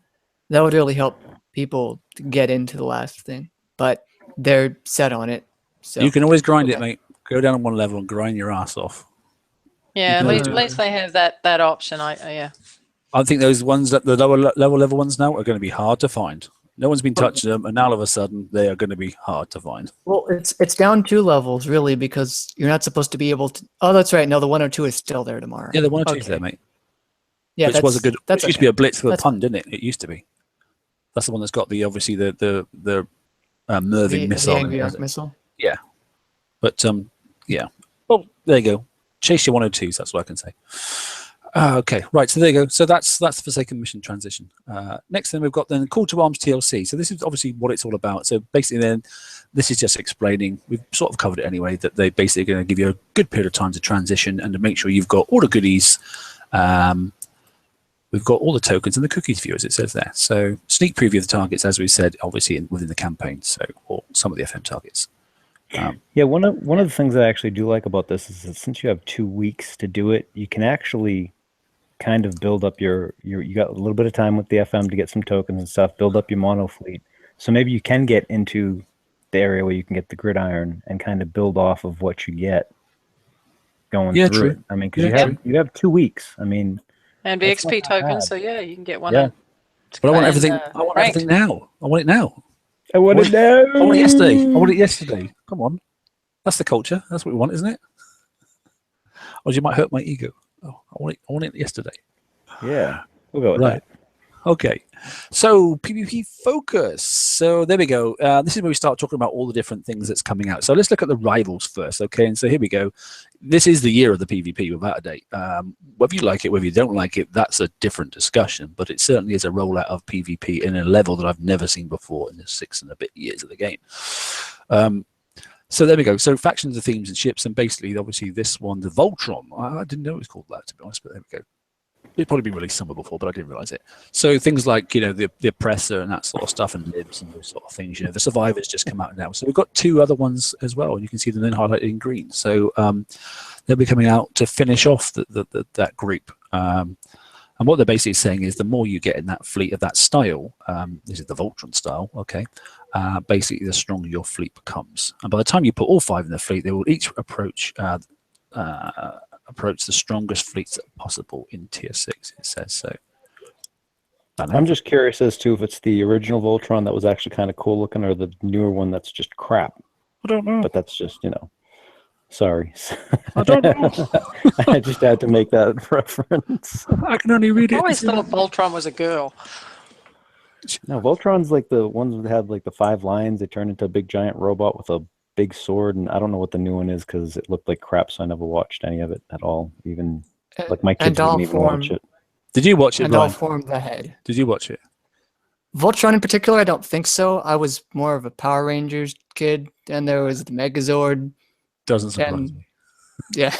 that would really help people to get into the last thing. But they're set on it. So You can always grind it, mate. Go down on one level and grind your ass off. Yeah, at can always least they have that option. Yeah. I think those ones that the lower level ones now are going to be hard to find. No one's been touching them, and now all of a sudden they are going to be hard to find. Well, it's down 2 levels really because you're not supposed to be able to. Oh, that's right. No, the 102 is still there tomorrow. Yeah, the 102 is there, mate. Yeah, which was a good. That used to be a blitz for the That's pun, didn't it? It used to be. That's the one that's got the obviously the Merving missile. The angry arc missile. Yeah, but yeah. Well, there you go. Chase your 102s. That's what I can say. Okay, right. So there you go. So that's the Forsaken mission transition. Next thing we've got then Call to Arms TLC. So this is obviously what it's all about. So basically then this is just explaining, we've sort of covered it anyway, that they basically going to give you a good period of time to transition and to make sure you've got all the goodies. We've got all the tokens and the cookies for you, as it says there. So sneak preview of the targets, as we said, obviously within the campaign. So or some of the FM targets. Yeah, one of the things I actually do like about this is that since you have 2 weeks to do it, you can actually kind of build up you got a little bit of time with the FM to get some tokens and stuff, build up your mono fleet. So maybe you can get into the area where you can get the gridiron and kind of build off of what you get going through true. it. I mean, because you have 2 weeks. I mean, And VXP tokens, so yeah, you can get one. Yeah. But I want everything. I want everything now. I want it now. I want it now. I want it yesterday. I want it yesterday. Come on, that's the culture. That's what we want, isn't it? Or you might hurt my ego. Oh, I want it yesterday. Yeah, we'll go with Right. that. Okay. So PvP focus. So there we go. This is where we start talking about all the different things that's coming out. So let's look at the rivals first. Okay. And so here we go. This is the year of the PvP without a date. Whether you like it, whether you don't like it, that's a different discussion. But it certainly is a rollout of PvP in a level that I've never seen before in the 6 and a bit years of the game. So there we go. So factions of themes and ships, and basically, obviously, this one, the Voltron. I didn't know it was called that, to be honest, but there we go. It'd probably been released somewhere before, but I didn't realize it. So things like, you know, the oppressor and that sort of stuff, and libs and those sort of things. You know, the survivors just come out now. So we've got 2 other ones as well. You can see them then highlighted in green. So they'll be coming out to finish off that group. And what they're basically saying is the more you get in that fleet of that style, this is the Voltron style, okay, basically the stronger your fleet becomes. And by the time you put all 5 in the fleet, they will each approach the strongest fleets possible in tier 6, it says. So I'm just curious as to if it's the original Voltron that was actually kind of cool looking or the newer one that's just crap. I don't know. But that's just, you know, sorry. I don't know. I just had to make that reference. I can only read I it. always thought Voltron was a girl. No, Voltron's like the ones that had like the 5 lines. They turned into a big giant robot with a big sword, and I don't know what the new one is because it looked like crap, so I never watched any of it at all. Even like my kids didn't even watch it. Did you watch it, And Ryan? all formed ahead. Did you watch it? Voltron in particular, I don't think so. I was more of a Power Rangers kid, and there was the Megazord. Doesn't surprise And me. yeah,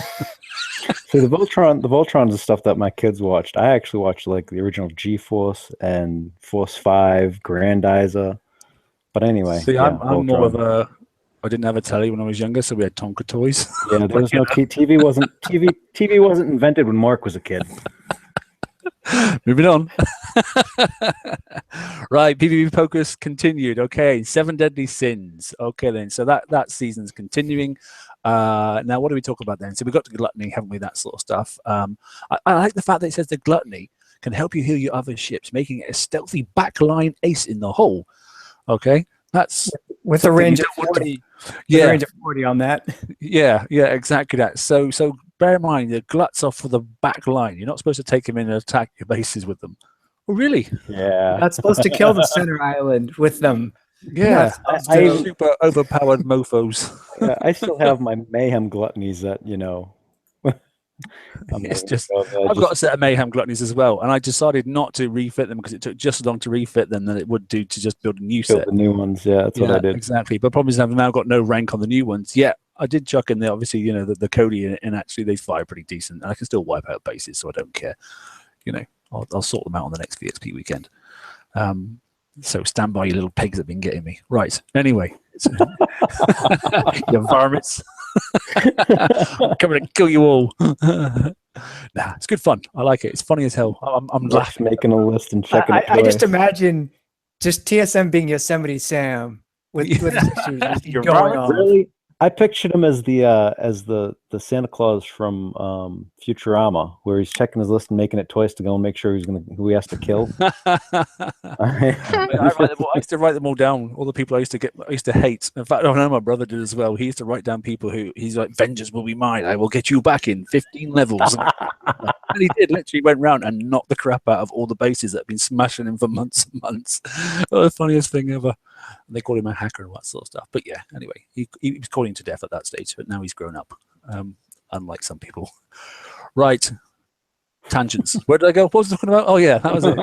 So the Voltron's the stuff that my kids watched. I actually watched like the original G-Force and Force 5, Grandizer. But anyway, See, yeah, I'm more of Voltron. a. I didn't have a telly when I was younger, so we had Tonka toys. Yeah, there was no TV. TV wasn't invented when Mark was a kid. Moving on. Right, PvP focus continued. Okay, 7 Deadly Sins. Okay, then. So that season's continuing. Now, what do we talk about then? So we've got the gluttony, haven't we? That sort of stuff. I like the fact that it says the gluttony can help you heal your other ships, making it a stealthy backline ace in the hull. Okay, that's with a range of 40. Yeah, Range of 40 on that. yeah, exactly that. So bear in mind the gluts are for the back line. You're not supposed to take them in and attack your bases with them. Oh, really? Yeah. Not supposed to kill the center island with them. Yeah, I- super overpowered mofos. Yeah, I still have my mayhem gluttonies that, you know, It's just, I've got a set of Mayhem Gluttonies as well, and I decided not to refit them because it took just as long to refit them than it would do to just build a new set. The new ones, yeah, that's what I did. Exactly. But problem is I've now got no rank on the new ones. Yeah, I did chuck in there, obviously, you know, the Cody in it, and actually they fire pretty decent, and I can still wipe out bases, so I don't care. You know, I'll sort them out on the next VXP weekend. So stand by, you little pigs that have been getting me. Right. Anyway, you varmints. I'm coming to kill you all. Nah, it's good fun. I like it. It's funny as hell. I'm laughing, making a list and checking it. I just imagine just TSM being Yosemite Sam with his issues You're going on. Really? I pictured him as the Santa Claus from Futurama, where he's checking his list and making it twice to go and make sure who he has to kill. I used to write them all down. All the people I used to hate. In fact, I know my brother did as well. He used to write down people who he's like, "Vengeance will be mine. I will get you back in 15 levels." And he did. Literally went round and knocked the crap out of all the bases that have been smashing him for months and months. Oh, the funniest thing ever. And they called him a hacker and all that sort of stuff. But yeah, anyway, he was calling to death at that stage, but now he's grown up, unlike some people. Right. Tangents. Where did I go? What was I talking about? Oh, yeah, that was it.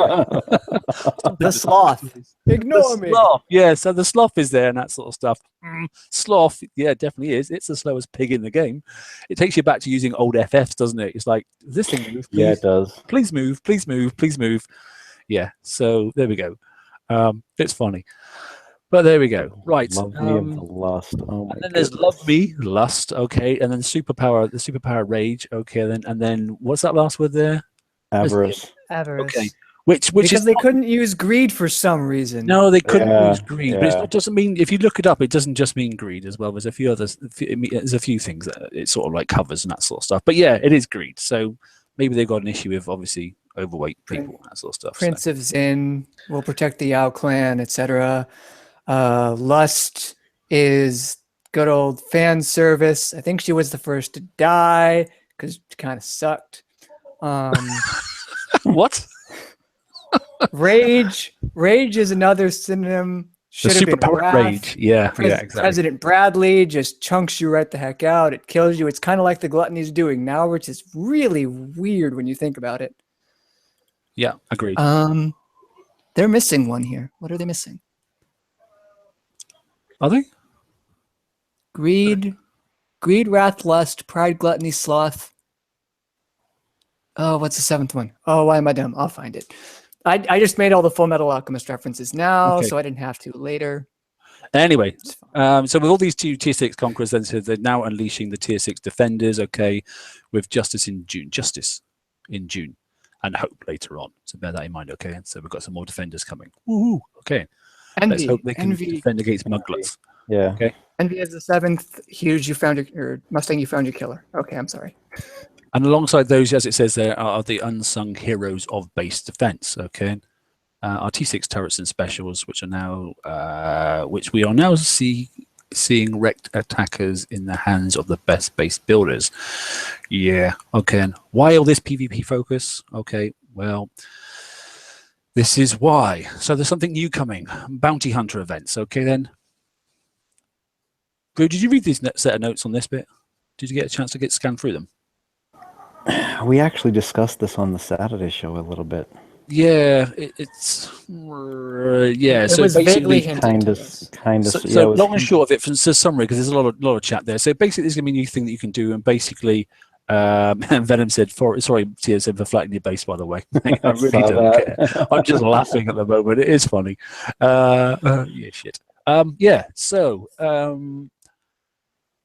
The sloth. Ignore me. Sloth. Yeah, so the sloth is there and that sort of stuff. Sloth, yeah, it definitely is. It's the slowest pig in the game. It takes you back to using old FFs, doesn't it? It's like, this thing move, please. Yeah, it does. Please move, please move, please move. Yeah, so there we go. It's funny. But there we go. Right. Love me of the lust. Oh my and then there's Love Me, Lust, okay, and then Superpower, the Superpower Rage, okay, and then what's that last word there? Avarice. Okay. Which because is they couldn't use greed for some reason. No, they couldn't use greed. But it doesn't mean, if you look it up, it doesn't just mean greed as well. There's a few others. There's a few things that it sort of like covers and that sort of stuff. But yeah, it is greed. So maybe they've got an issue with obviously overweight people, that sort of stuff. Prince of Zin will protect the Yao clan, etc. Lust is good old fan service. I think she was the first to die because she kind of sucked. What? Rage is another synonym. Should have been Superpower Rage. Yeah, exactly. President Bradley just chunks you right the heck out. It kills you. It's kind of like the Gluttony's doing now, which is really weird when you think about it. Yeah, agreed. They're missing one here. What are they missing? Are they? Greed, Wrath, Lust, Pride, Gluttony, Sloth. Oh, what's the seventh one? Oh, why am I dumb? I'll find it. I just made all the Full Metal Alchemist references now, so I didn't have to later. Anyway, so with all these two Tier 6 Conquerors, then so they're now unleashing the Tier 6 Defenders, okay, with Justice in June, and Hope later on. So bear that in mind, okay? So we've got some more Defenders coming. Woohoo! Okay. Let's hope they can defend against Muggluts. Yeah. Okay. Envy is the seventh. Hughes, you found your Mustang. You found your killer. Okay, I'm sorry. And alongside those, as it says there, are the unsung heroes of base defense. Okay. Our T6 turrets and specials, which are now, which we are now seeing wrecked attackers in the hands of the best base builders. Yeah. Okay. And why all this PvP focus? Okay. Well, this is why. So there's something new coming. Bounty Hunter events. Okay, then. Blue, did you read this set of notes on this bit? Did you get a chance to scan through them? We actually discussed this on the Saturday show a little bit. Yeah, it's yeah. It so was basically, kind of. So long and short of it, from the summary, because there's a lot of chat there. So basically, there's gonna be a new thing that you can do, and basically, Venom said, sorry, Tia said for flattening your base, by the way. I really don't care. I'm just laughing at the moment. It is funny. Yeah, shit. Yeah. So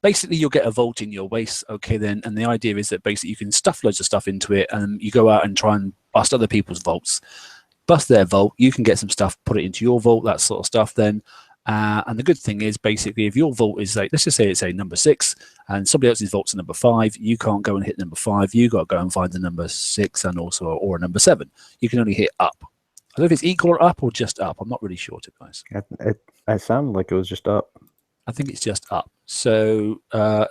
basically, you'll get a vault in your base. Okay, then, and the idea is that basically you can stuff loads of stuff into it, and you go out and try and bust other people's vaults. Bust their vault. You can get some stuff, put it into your vault, that sort of stuff. Then. And the good thing is, basically, if your vault is like, let's just say it's a number 6 and somebody else's vault's a number 5, you can't go and hit number 5. You got to go and find the number 6 and also or a number 7. You can only hit up. I don't know if it's equal or up or just up. I'm not really sure, to be honest. I sounded like it was just up. I think it's just up. So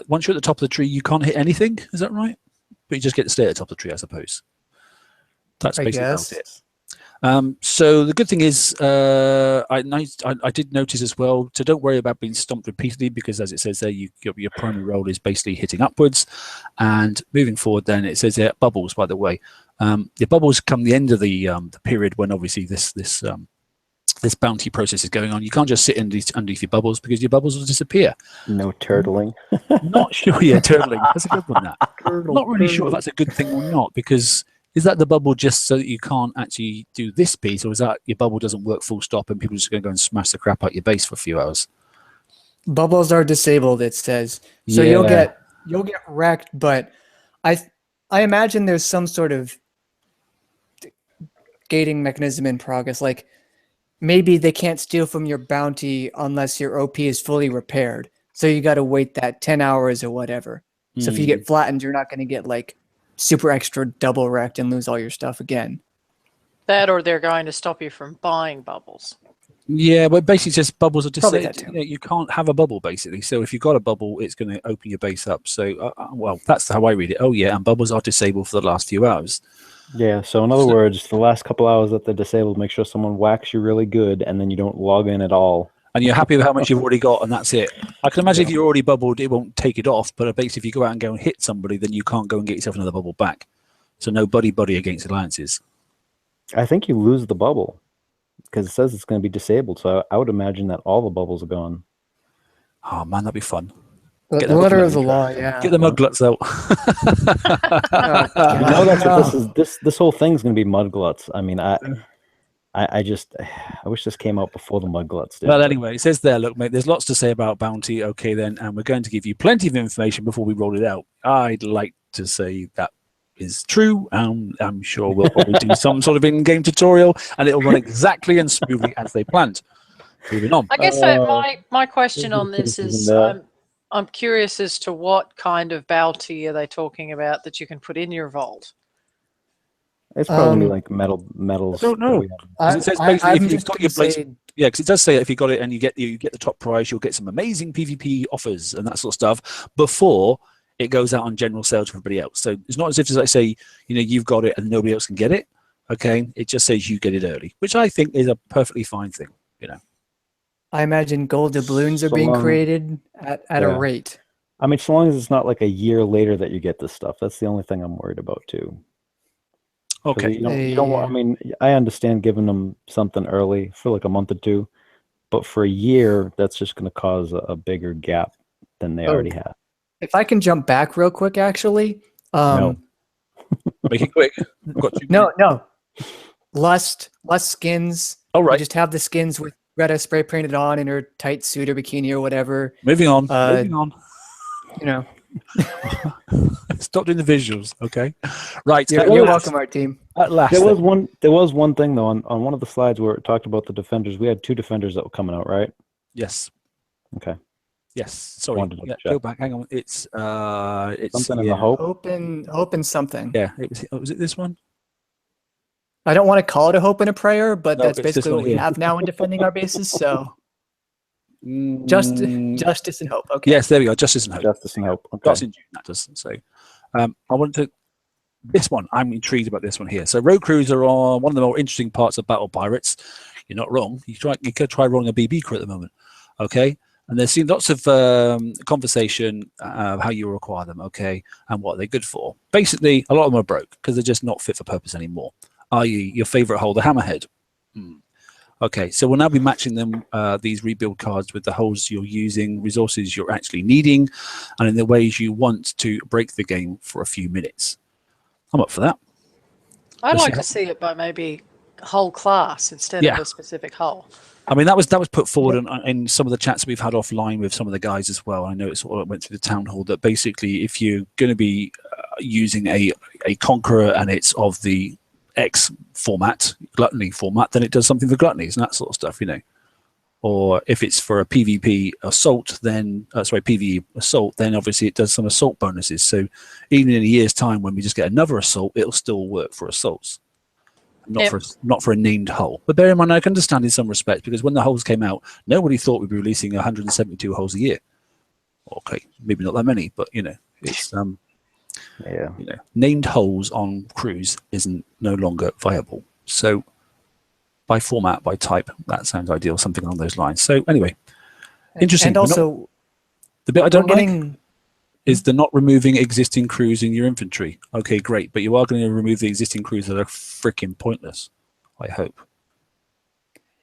once you're at the top of the tree, you can't hit anything. Is that right? But you just get to stay at the top of the tree, I suppose. That's basically about it. So the good thing is, I did notice as well. So don't worry about being stomped repeatedly, because as it says there, your primary role is basically hitting upwards, and moving forward. Then it says there bubbles. By the way, the bubbles come the end of the period when obviously this bounty process is going on. You can't just sit underneath your bubbles, because your bubbles will disappear. No turtling. Not sure. Yeah, turtling. That's a good one. That. Not really sure if that's a good thing or not, because. Is that the bubble just so that you can't actually do this piece, or is that your bubble doesn't work full stop and people are just going to go and smash the crap out your base for a few hours? Bubbles are disabled, it says. So Yeah. you'll get wrecked, but I imagine there's some sort of gating mechanism in progress. Like maybe they can't steal from your bounty unless your OP is fully repaired. So you got to wait that 10 hours or whatever. So if you get flattened, you're not going to get like super extra double wrecked and lose all your stuff again. That, or they're going to stop you from buying bubbles. Yeah, but basically just bubbles are Probably that too. you can't have a bubble basically. So if you've got a bubble, it's going to open your base up. So well, that's how I read it. Oh yeah, and bubbles are disabled for the last few hours. Yeah, so in other words, the last couple hours that they're disabled, make sure someone whacks you really good, and then you don't log in at all. And you're happy with how much you've already got, and that's it. I can imagine if you're already bubbled, it won't take it off. But basically, if you go out and go and hit somebody, then you can't go and get yourself another bubble back. So no buddy against alliances. I think you lose the bubble, because it says it's going to be disabled. So I would imagine that all the bubbles are gone. Oh man, that'd be fun. The letter of the law, yeah. Get the mudgluts out. You know that's what this whole thing's going to be mudgluts. I mean, I wish this came out before the mudgluts did. Well, anyway, it says there, look, mate, there's lots to say about bounty. Okay, then, and we're going to give you plenty of information before we roll it out. I'd like to say that is true. I'm sure we'll probably do some sort of in-game tutorial, and it'll run exactly and smoothly as they planned. Moving on. I guess that my question on this is, I'm curious as to what kind of bounty are they talking about that you can put in your vault? It's probably like metals. I don't know. It says basically if you've got your place, yeah, because it does say that if you got it and you get the top prize, you'll get some amazing PvP offers and that sort of stuff before it goes out on general sale to everybody else. So it's not as if it's like say, you've got it and nobody else can get it. Okay, it just says you get it early, which I think is a perfectly fine thing. I imagine gold doubloons are being created at a rate. I mean, so long as it's not like a year later that you get this stuff, that's the only thing I'm worried about too. Okay. You don't want, I mean, I understand giving them something early for like a month or two, but for a year, that's just going to cause a bigger gap than they already have. If I can jump back real quick, actually. No. Make it quick. No. Lust skins. All right. You just have the skins with Greta spray painted on in her tight suit or bikini or whatever. Moving on. Stop doing the visuals, okay? Right. You're welcome, our team. At last. There was one thing though on one of the slides where it talked about the defenders. We had 2 defenders that were coming out, right? Yes. Okay. Yes. Sorry. Go back. Hang on. It's something in the hope. Open something. Yeah. Was it this one? I don't want to call it a hope and a prayer, but No, that's basically what we have now in defending our bases. So justice and hope. Okay. Yes, there we go. Justice and hope. Justice and hope. Okay. That's in June. That does. So, I want to. This one, I'm intrigued about this one here. So, road crews are on one of the more interesting parts of Battle Pirates. You're not wrong. You could try rolling a BB crew at the moment. Okay. And there's seen lots of conversation of how you require them, okay, and what they're good for. Basically, a lot of them are broke because they're just not fit for purpose anymore. I.e., your favorite hull, the Hammerhead. Okay, so we'll now be matching them, these rebuild cards, with the hulls you're using, resources you're actually needing, and in the ways you want to break the game for a few minutes. I'm up for that. I'd like to see it by maybe hull class instead of a specific hull. I mean, that was put forward in some of the chats we've had offline with some of the guys as well. I know it's all went through the town hall that basically if you're going to be using a Conqueror and it's of the X format, gluttony format, then it does something for gluttonies and that sort of stuff, Or if it's for a PvP assault, then PvE assault, then obviously it does some assault bonuses. So even in a year's time, when we just get another assault, it'll still work for assaults. Not for a named hull. But bear in mind, I can understand in some respects, because when the hulls came out, nobody thought we'd be releasing 172 hulls a year. Okay, maybe not that many, but it's named hulls on crews isn't no longer viable. So by format, by type. That sounds ideal, something along those lines. So anyway, interesting. And also, the bit I don't like getting is the not removing existing crews in your infantry. Okay, great, but you are going to remove the existing crews that are freaking pointless, I hope.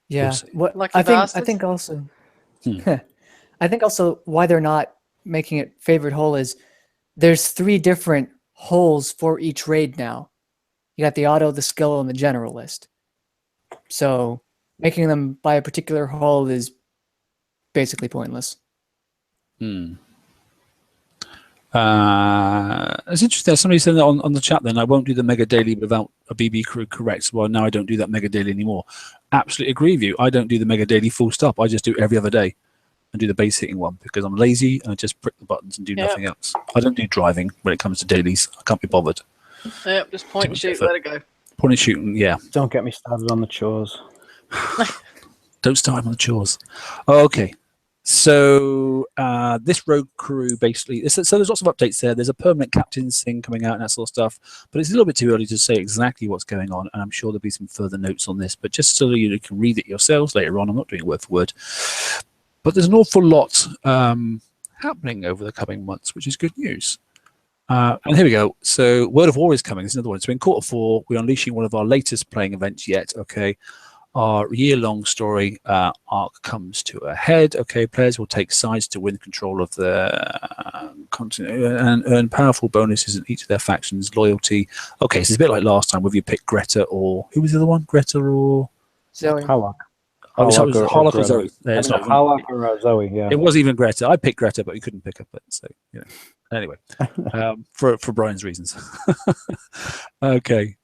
yeah. see. What Lucky I bastards. think also, Hmm. I think also why they're not making it favorite hull is there's 3 different hulls for each raid now. You got the auto, the skill, and the generalist. So making them by a particular hull is basically pointless. It's interesting. Somebody said that on the chat then, I won't do the mega daily without a BB crew. Correct. Well, now I don't do that mega daily anymore. Absolutely agree with you. I don't do the mega daily full stop. I just do every other day and do the base hitting one because I'm lazy and I just prick the buttons and do nothing else. I don't do driving when it comes to dailies. I can't be bothered. Yep, just point and shoot, let it go. Point and shooting, yeah. Don't get me started on the chores. Don't start on the chores. Okay. So this rogue crew basically, so there's lots of updates there. There's a permanent captain's thing coming out and that sort of stuff, but it's a little bit too early to say exactly what's going on, and I'm sure there'll be some further notes on this, but just so you can read it yourselves later on. I'm not doing it word for word, but there's an awful lot happening over the coming months, which is good news. And here we go. So Word of War is coming. This is another one. So in quarter 4, we're unleashing one of our latest playing events yet. Okay. Our year-long story arc comes to a head. Okay, players will take sides to win control of the continent and earn powerful bonuses in each of their factions. Loyalty. Okay, so it's a bit like last time, whether you pick Greta or who was the other one? Greta or Zoe. Harlock. Oh, it was Harlock or Greta. Zoe. It's not even- Harlock or Zoe, yeah. It wasn't even Greta. I picked Greta, but we couldn't pick up it. So you know. Anyway, for Brian's reasons. Okay.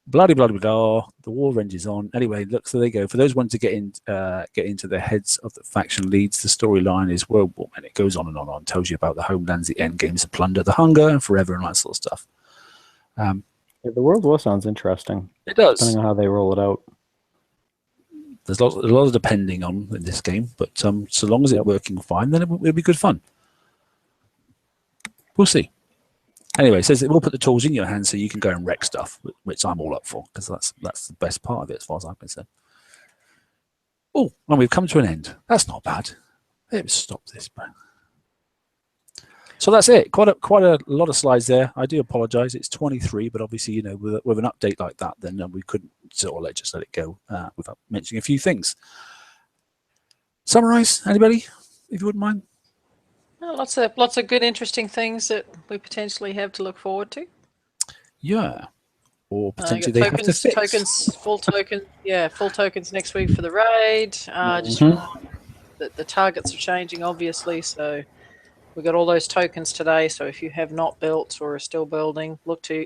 Bloody blah blah blah. The war ranges on. Anyway, look, so there you go. For those ones to get into the heads of the faction leads, the storyline is World War, and it goes on and on and on. Tells you about the homelands, the end games, the plunder, the hunger, and forever, and all that sort of stuff. Yeah, the World War sounds interesting. It does. Depending on how they roll it out. There's a lot of depending on in this game, but so long as it's working fine, then it'll be good fun. We'll see. Anyway, it says it will put the tools in your hands so you can go and wreck stuff, which I'm all up for because that's the best part of it as far as I'm concerned. Oh, and we've come to an end. That's not bad. Let's stop this, bro. So that's it. Quite a lot of slides there. I do apologise. It's 23, but obviously, you know, with an update like that, then we couldn't sort of just let it go without mentioning a few things. Summarise, anybody, if you wouldn't mind. Well, lots of good, interesting things that we potentially have to look forward to. Yeah, or potentially they have to fix. Full tokens next week for the raid. Just the targets are changing, obviously. So we got all those tokens today. So if you have not built or are still building, look to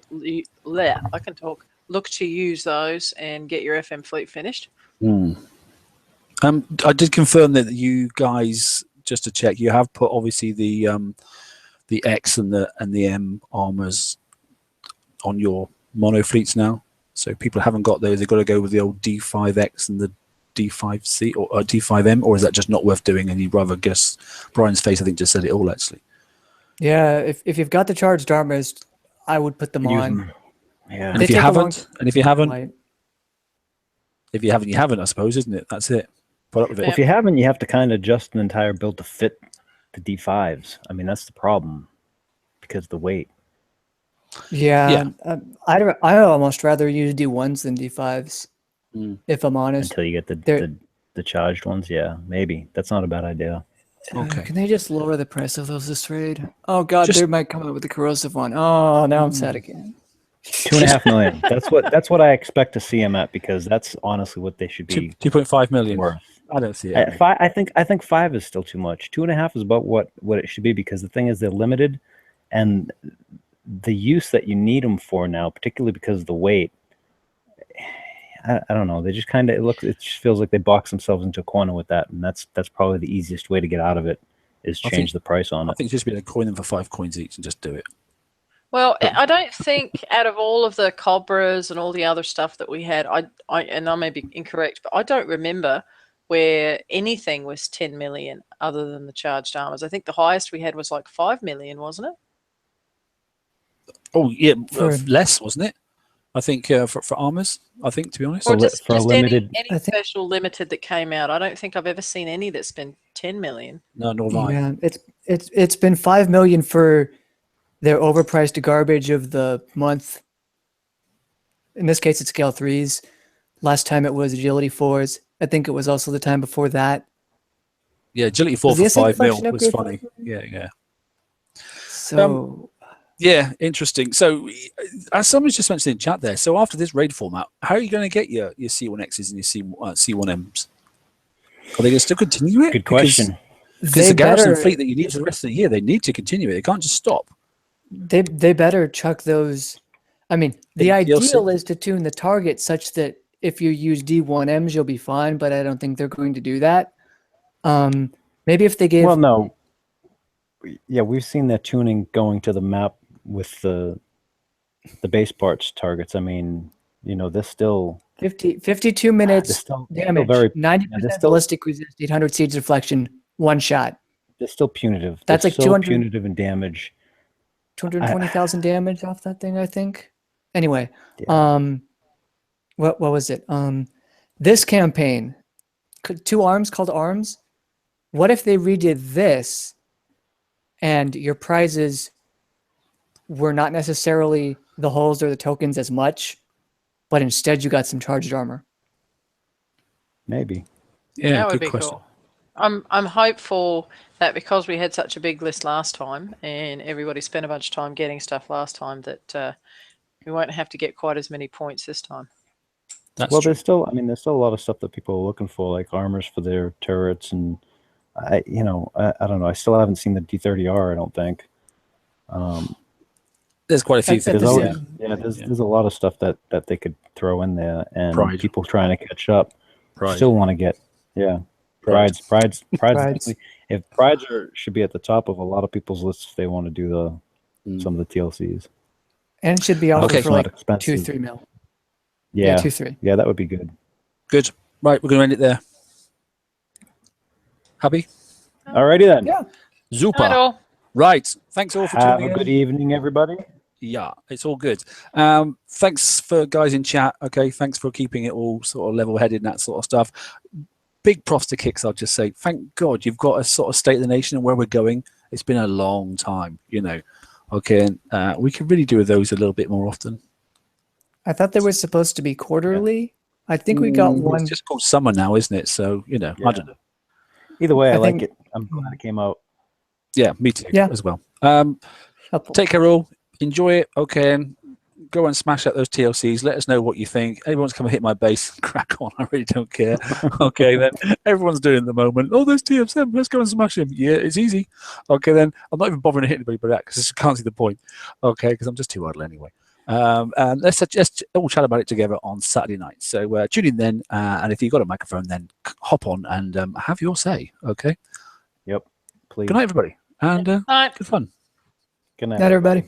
use those and get your FM fleet finished. I did confirm that you guys. Just to check, you have put obviously the X and the M armors on your mono fleets now. So people haven't got those. They've got to go with the old D5X and the D5C or D5M, or is that just not worth doing? And you'd rather guess Brian's face, I think, just said it all actually. Yeah, if you've got the charged armors, I would put them on. Yeah. And if you haven't, you haven't, I suppose, isn't it? That's it. Put up with it. Well, if you haven't, you have to kind of adjust an entire build to fit the D5s. I mean, that's the problem because of the weight. Yeah. I'd almost rather use D1s than D5s, if I'm honest. Until you get the charged ones, yeah, maybe. That's not a bad idea. Okay. Can they just lower the price of those this raid? Oh God, they might come out with the corrosive one. Oh, now I'm sad again. 2.5 million. That's what I expect to see them at because that's honestly what they should be. 2.5 million. Worth. I don't see it. I think 5 is still too much. 2.5 is about what it should be because the thing is they're limited, and the use that you need them for now, particularly because of the weight. I don't know. They just kind of it just feels like they box themselves into a corner with that, and that's probably the easiest way to get out of it is change the price on it. I think just be able to coin them for 5 coins each and just do it. Well, I don't think out of all of the Cobras and all the other stuff that we had, and I may be incorrect, but I don't remember where anything was 10 million other than the charged armors. I think the highest we had was like 5 million, wasn't it? Oh, yeah, less, wasn't it? I think for armors, I think, to be honest. Or li- just, for a just limited- any I think- special limited that came out. I don't think I've ever seen any that's been 10 million. No, nor have I. Yeah, it's been 5 million for their overpriced garbage of the month. In this case, it's scale 3s. Last time it was agility 4s. I think it was also the time before that. Yeah, agility 4 Was the for ascent 5 mil function was upgrade funny. Yeah. So Yeah, interesting. So, as someone's just mentioned in chat there, so after this raid format, how are you going to get your C1Xs and your C1Ms? Are they going to still continue it? Good question. Because the garrison fleet that you need for the rest of the year, they need to continue it. They can't just stop. they better chuck those. I mean, the In ideal TLC. is to tune the target such that if you use D1Ms, you'll be fine. But I don't think they're going to do that. Maybe if they gave. Well, no. Yeah, we've seen that tuning going to the map with the base parts targets. I mean, you know, they're still 52 they're minutes still damage, very 90% they're still- ballistic resist, 800 siege deflection, one shot, they're still punitive. That's They're like so 200 punitive in damage. 220,000 damage off that thing, I think. Anyway, Yeah. what was it? This campaign, 2 arms called arms. What if they redid this, and your prizes were not necessarily the hulls or the tokens as much, but instead you got some charged armor? Maybe. Yeah, That would good be question. cool. I'm hopeful that because we had such a big list last time and everybody spent a bunch of time getting stuff last time, that we won't have to get quite as many points this time. That's Well, true. there's still a lot of stuff that people are looking for, like armors for their turrets, and I don't know. I still haven't seen the D30R. I don't think. There's quite a few That's at things. the There's always, there's a lot of stuff that they could throw in there, and Pride. people trying to catch up Pride. still want to get Pride. prides. Prides. If prides should be at the top of a lot of people's lists if they want to do some of the TLCs. And it should be offered Okay. for Not like expensive. 2-3 mil. Yeah, 2-3. yeah, that would be good. Good. Right, we're going to end it there. Happy? Alrighty then. Yeah. Zupa. Not all. Right. Thanks all for Have tuning a in. good evening, everybody. Yeah, it's all good. Thanks for guys in chat. Okay, thanks for keeping it all sort of level-headed and that sort of stuff. Big props to Kicks, I'll just say. Thank God you've got a sort of state of the nation and where we're going. It's been a long time, you know. Okay, and we could really do with those a little bit more often. I thought they were supposed to be quarterly. I think we got one. It's just called summer now, isn't it? So, you know, I Yeah. don't know. Either way, I like think- it. I'm glad it came out. Yeah, me too Yeah. as well. Helpful. Take care all. Enjoy it. Okay, and go and smash out those TLCs. Let us know what you think. Everyone's come and hit my base. Crack on. I really don't care. Okay, then. Everyone's doing it at the moment. Oh, there's TFM. Let's go and smash him. Yeah, it's easy. Okay, then. I'm not even bothering to hit anybody by that because I can't see the point. Okay, because I'm just too idle anyway. And let's just all chat about it together on Saturday night. So tune in then. And if you've got a microphone, then hop on and have your say. Okay. Yep. Please. Good night, everybody. And Night. good fun. Good night. Night, everybody.